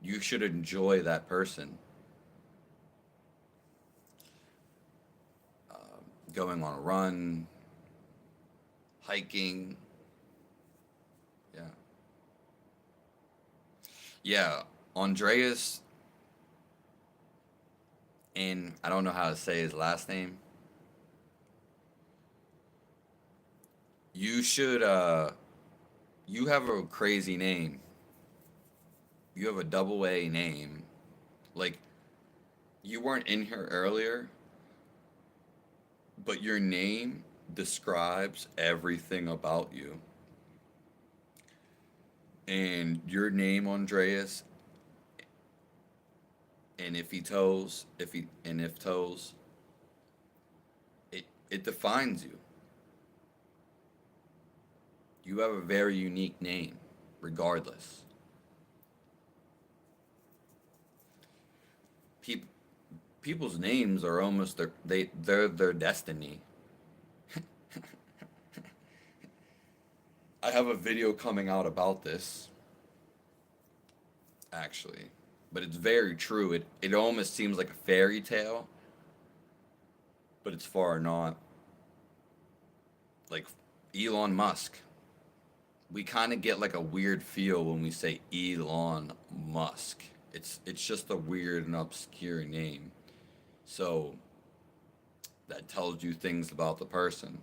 you should enjoy that person. Going on a run, hiking, yeah, yeah. Andreas, and I don't know how to say his last name. You should you have a crazy name. You have a double A name. Like you weren't in here earlier, but your name describes everything about you. And your name, Andreas, and if toes, it defines you. You have a very unique name, regardless. People people's names are almost they're their destiny. I have a video coming out about this actually, but it's very true. It almost seems like a fairy tale, but it's far not. Like Elon Musk, we kind of get like a weird feel when we say Elon Musk. It's just a weird and obscure name. So that tells you things about the person.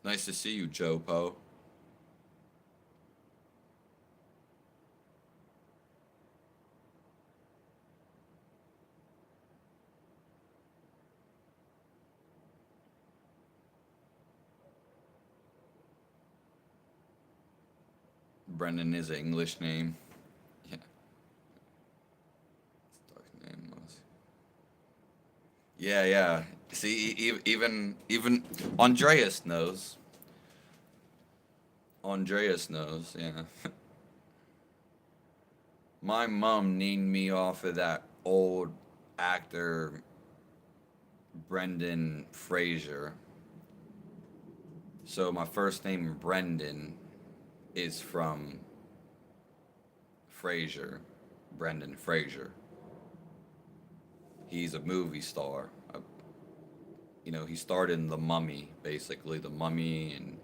Nice to see you, Joe Poe. Brendan is an English name. Yeah, dark name was. Yeah, yeah. See, even Andreas knows. Andreas knows. Yeah. My mom named me off of that old actor Brendan Fraser. So my first name Brendan is from Fraser, Brendan Fraser. He's a movie star. He starred in The Mummy, basically The Mummy, and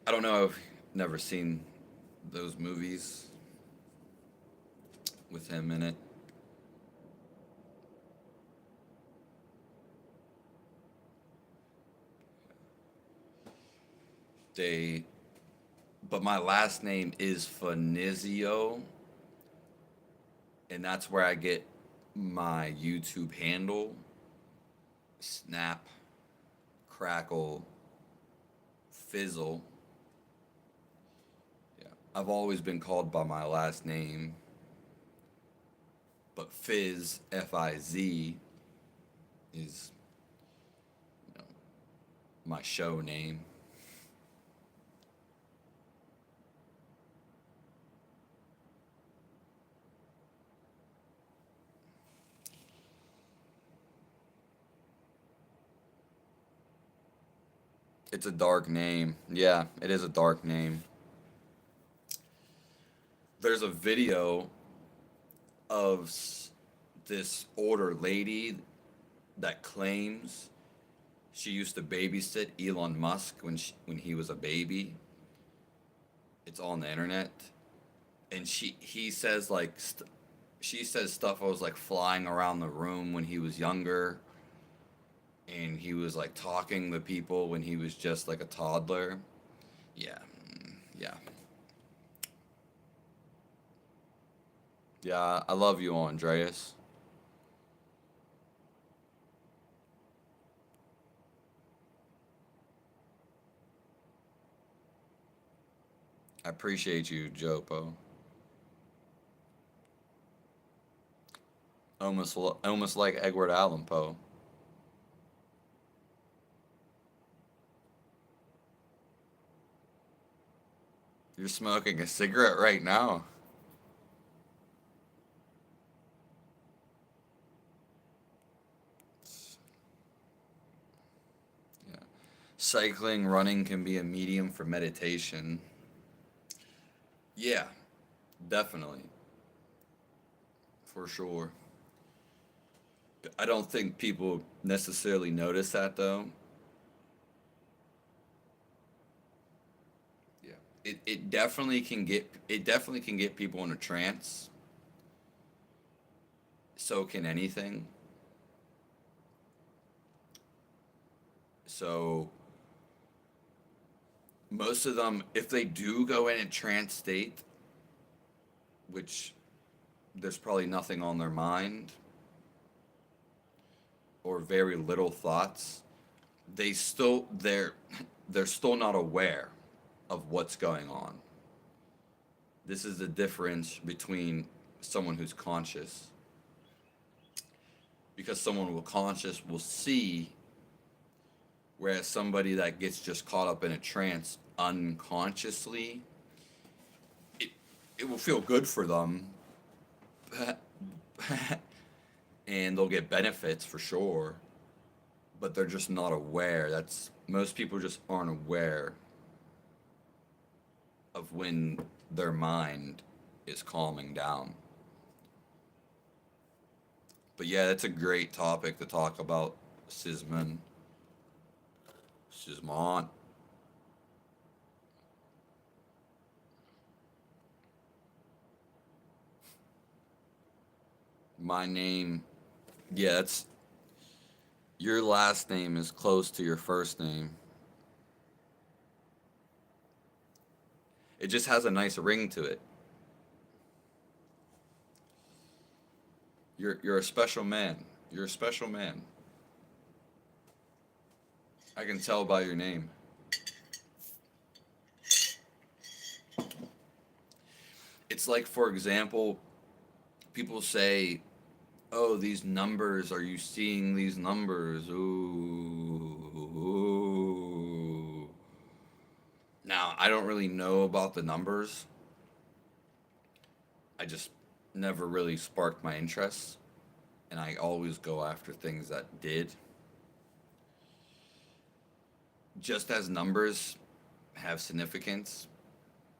I don't know. I've never seen those movies with him in it. They, but my last name is Finizio, and that's where I get my YouTube handle. Snap, crackle, fizzle. Yeah, I've always been called by my last name, but Fizz, Fiz, is, you know, my show name. It's a dark name. Yeah, it is a dark name. There's a video of this older lady that claims she used to babysit Elon Musk when he was a baby. It's on the internet, and he says like she says stuff was like flying around the room when he was younger, and he was like talking to people when he was just like a toddler. Yeah, yeah, yeah. I love you, Andreas. I appreciate you, Jopo. Almost like Edward Allan Poe. You're smoking a cigarette right now. Yeah. Cycling, running can be a medium for meditation. Yeah, definitely. For sure. I don't think people necessarily notice that though. Yeah. It definitely can get people in a trance. So can anything. So most of them, if they do go in a trance state, which there's probably nothing on their mind or very little thoughts, they're still not aware of what's going on. This is the difference between someone who's conscious, because someone will conscious will see, whereas somebody that gets just caught up in a trance unconsciously, it it will feel good for them, and they'll get benefits for sure, but they're just not aware. That's most people just aren't aware of when their mind is calming down. But yeah, that's a great topic to talk about, Sisman. Sismon. My name, yeah, that's your last name is close to your first name. It just has a nice ring to it. You're a special man. You're a special man. I can tell by your name. It's like, for example, people say, "Oh, these numbers. Are you seeing these numbers?" Ooh. Now, I don't really know about the numbers. I just never really sparked my interest, and I always go after things that did. Just as numbers have significance,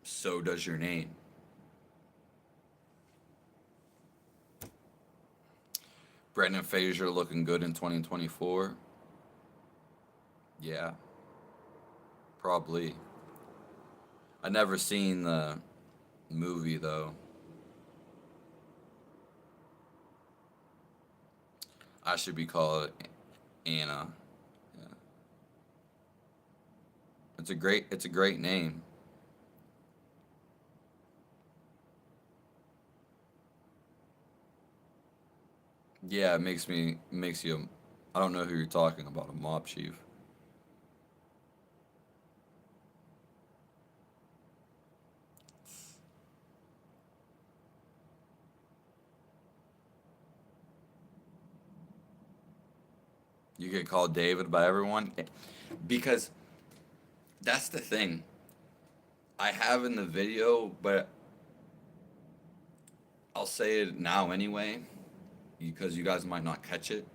so does your name. Brendan Fraser looking good in 2024? Yeah, probably. I never seen the movie though. I should be called Anna. Yeah. It's a great name. Yeah, it makes you. I don't know who you're talking about. A mob chief. You get called David by everyone because that's the thing. I have in the video, but I'll say it now anyway because you guys might not catch it.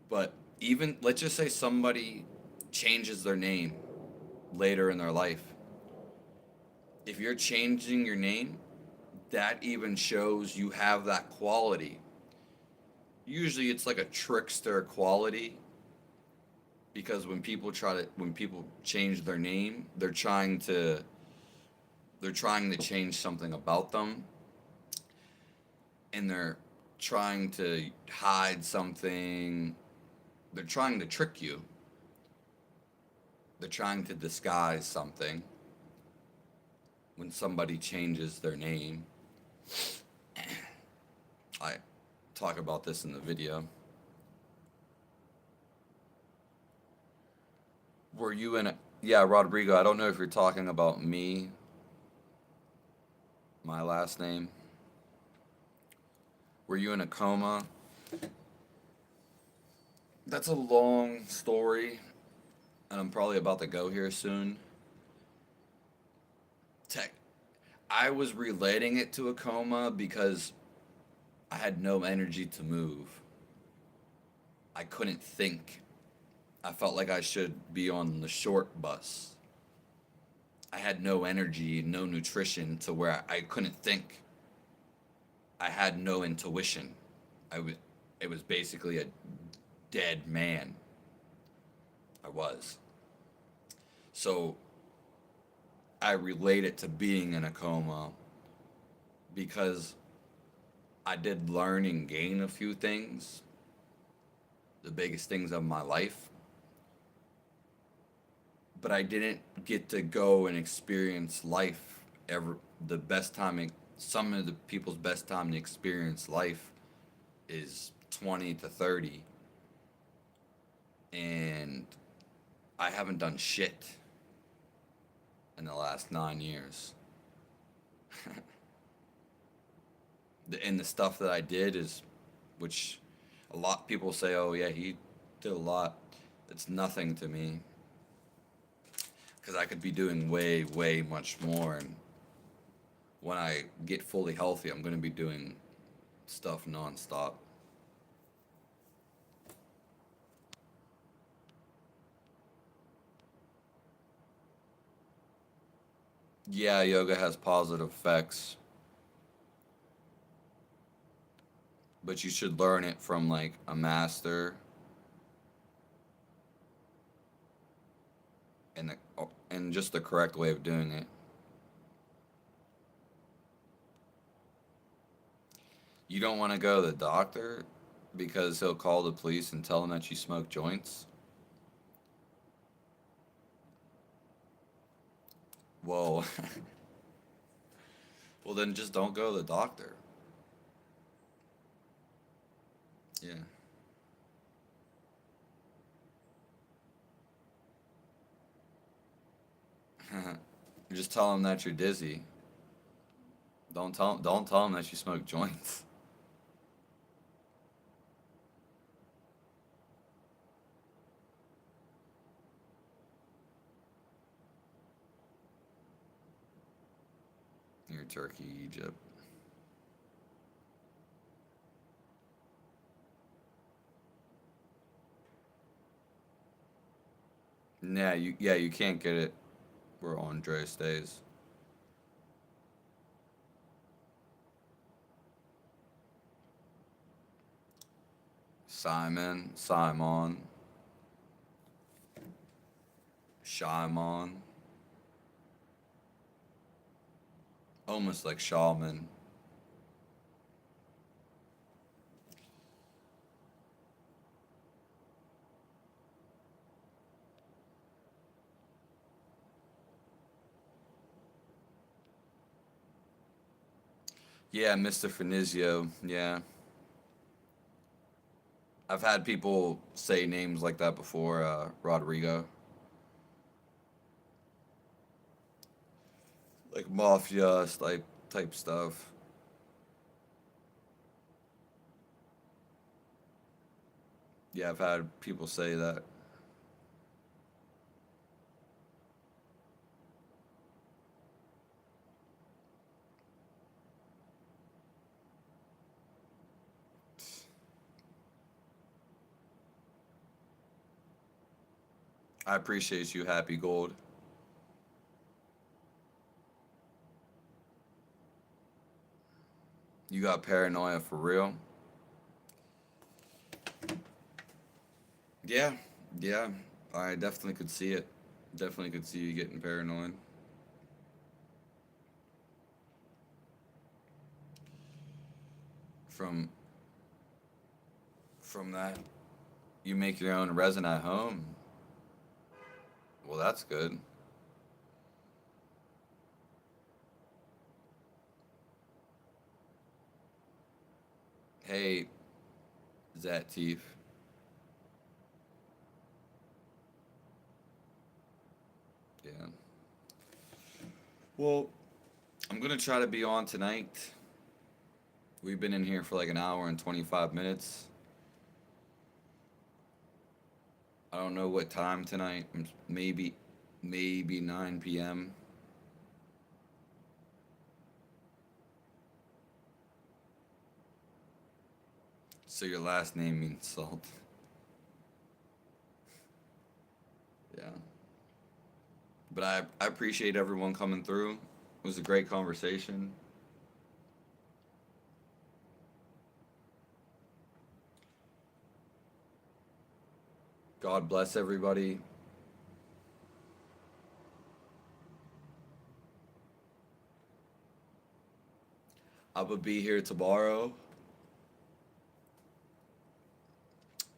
But even let's just say somebody changes their name later in their life. If you're changing your name, that even shows you have that quality. Usually it's like a trickster quality because when people change their name, they're trying to change something about them, and they're trying to hide something. They're trying to trick you. They're trying to disguise something when somebody changes their name. I talk about this in the video. Were you in a Yeah, Rodrigo, I don't know if you're talking about me, my last name. Were you in a coma? That's a long story, and I'm probably about to go here soon. Tech. I was relating it to a coma because I had no energy to move. I couldn't think. I felt like I should be on the short bus. I had no energy, no nutrition to where I couldn't think. I had no intuition. I was It was basically a dead man. I was. So I relate it to being in a coma because I did learn and gain a few things, the biggest things of my life, but I didn't get to go and experience life ever. The best time, some of the people's best time to experience life is 20 to 30, and I haven't done shit in the last 9 years. And the stuff that I did is, which a lot of people say, oh yeah, he did a lot. It's nothing to me because I could be doing way, way much more. And when I get fully healthy, I'm going to be doing stuff nonstop. Yeah, yoga has positive effects, but you should learn it from like a master and just the correct way of doing it. You don't want to go to the doctor because he'll call the police and tell them that you smoke joints. Well, well then just don't go to the doctor. Yeah. Just tell them that you're dizzy. Don't tell them that you smoke joints. You're Turkey, Egypt. Yeah, you can't get it where Andre stays. Simon, Shimon. almost like shaman. Yeah, Mr. Finizio. Yeah, I've had people say names like that before. Rodrigo, like mafia type stuff. Yeah, I've had people say that. I appreciate you, Happy Gold. You got paranoia for real? Yeah, yeah. I definitely could see it. Definitely could see you getting paranoid. From from that, you make your own resin at home. Well, that's good. Hey, Zatif. Yeah. Well, I'm gonna try to be on tonight. We've been in here for like an hour and 25 minutes. I don't know what time tonight. Maybe 9 p.m. So your last name means salt. Yeah. But I appreciate everyone coming through. It was a great conversation. God bless everybody. I will be here tomorrow.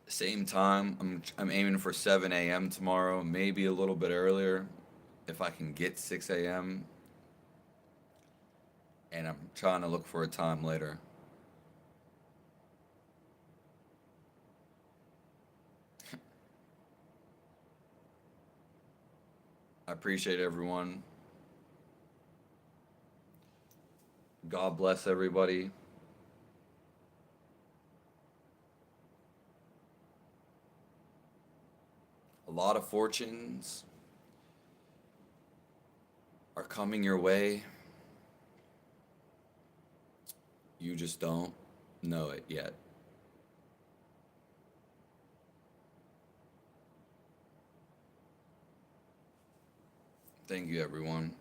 Same time. I'm aiming for 7 a.m. tomorrow, maybe a little bit earlier if I can get 6 a.m. And I'm trying to look for a time later. I appreciate everyone. God bless everybody. A lot of fortunes are coming your way. You just don't know it yet. Thank you, everyone.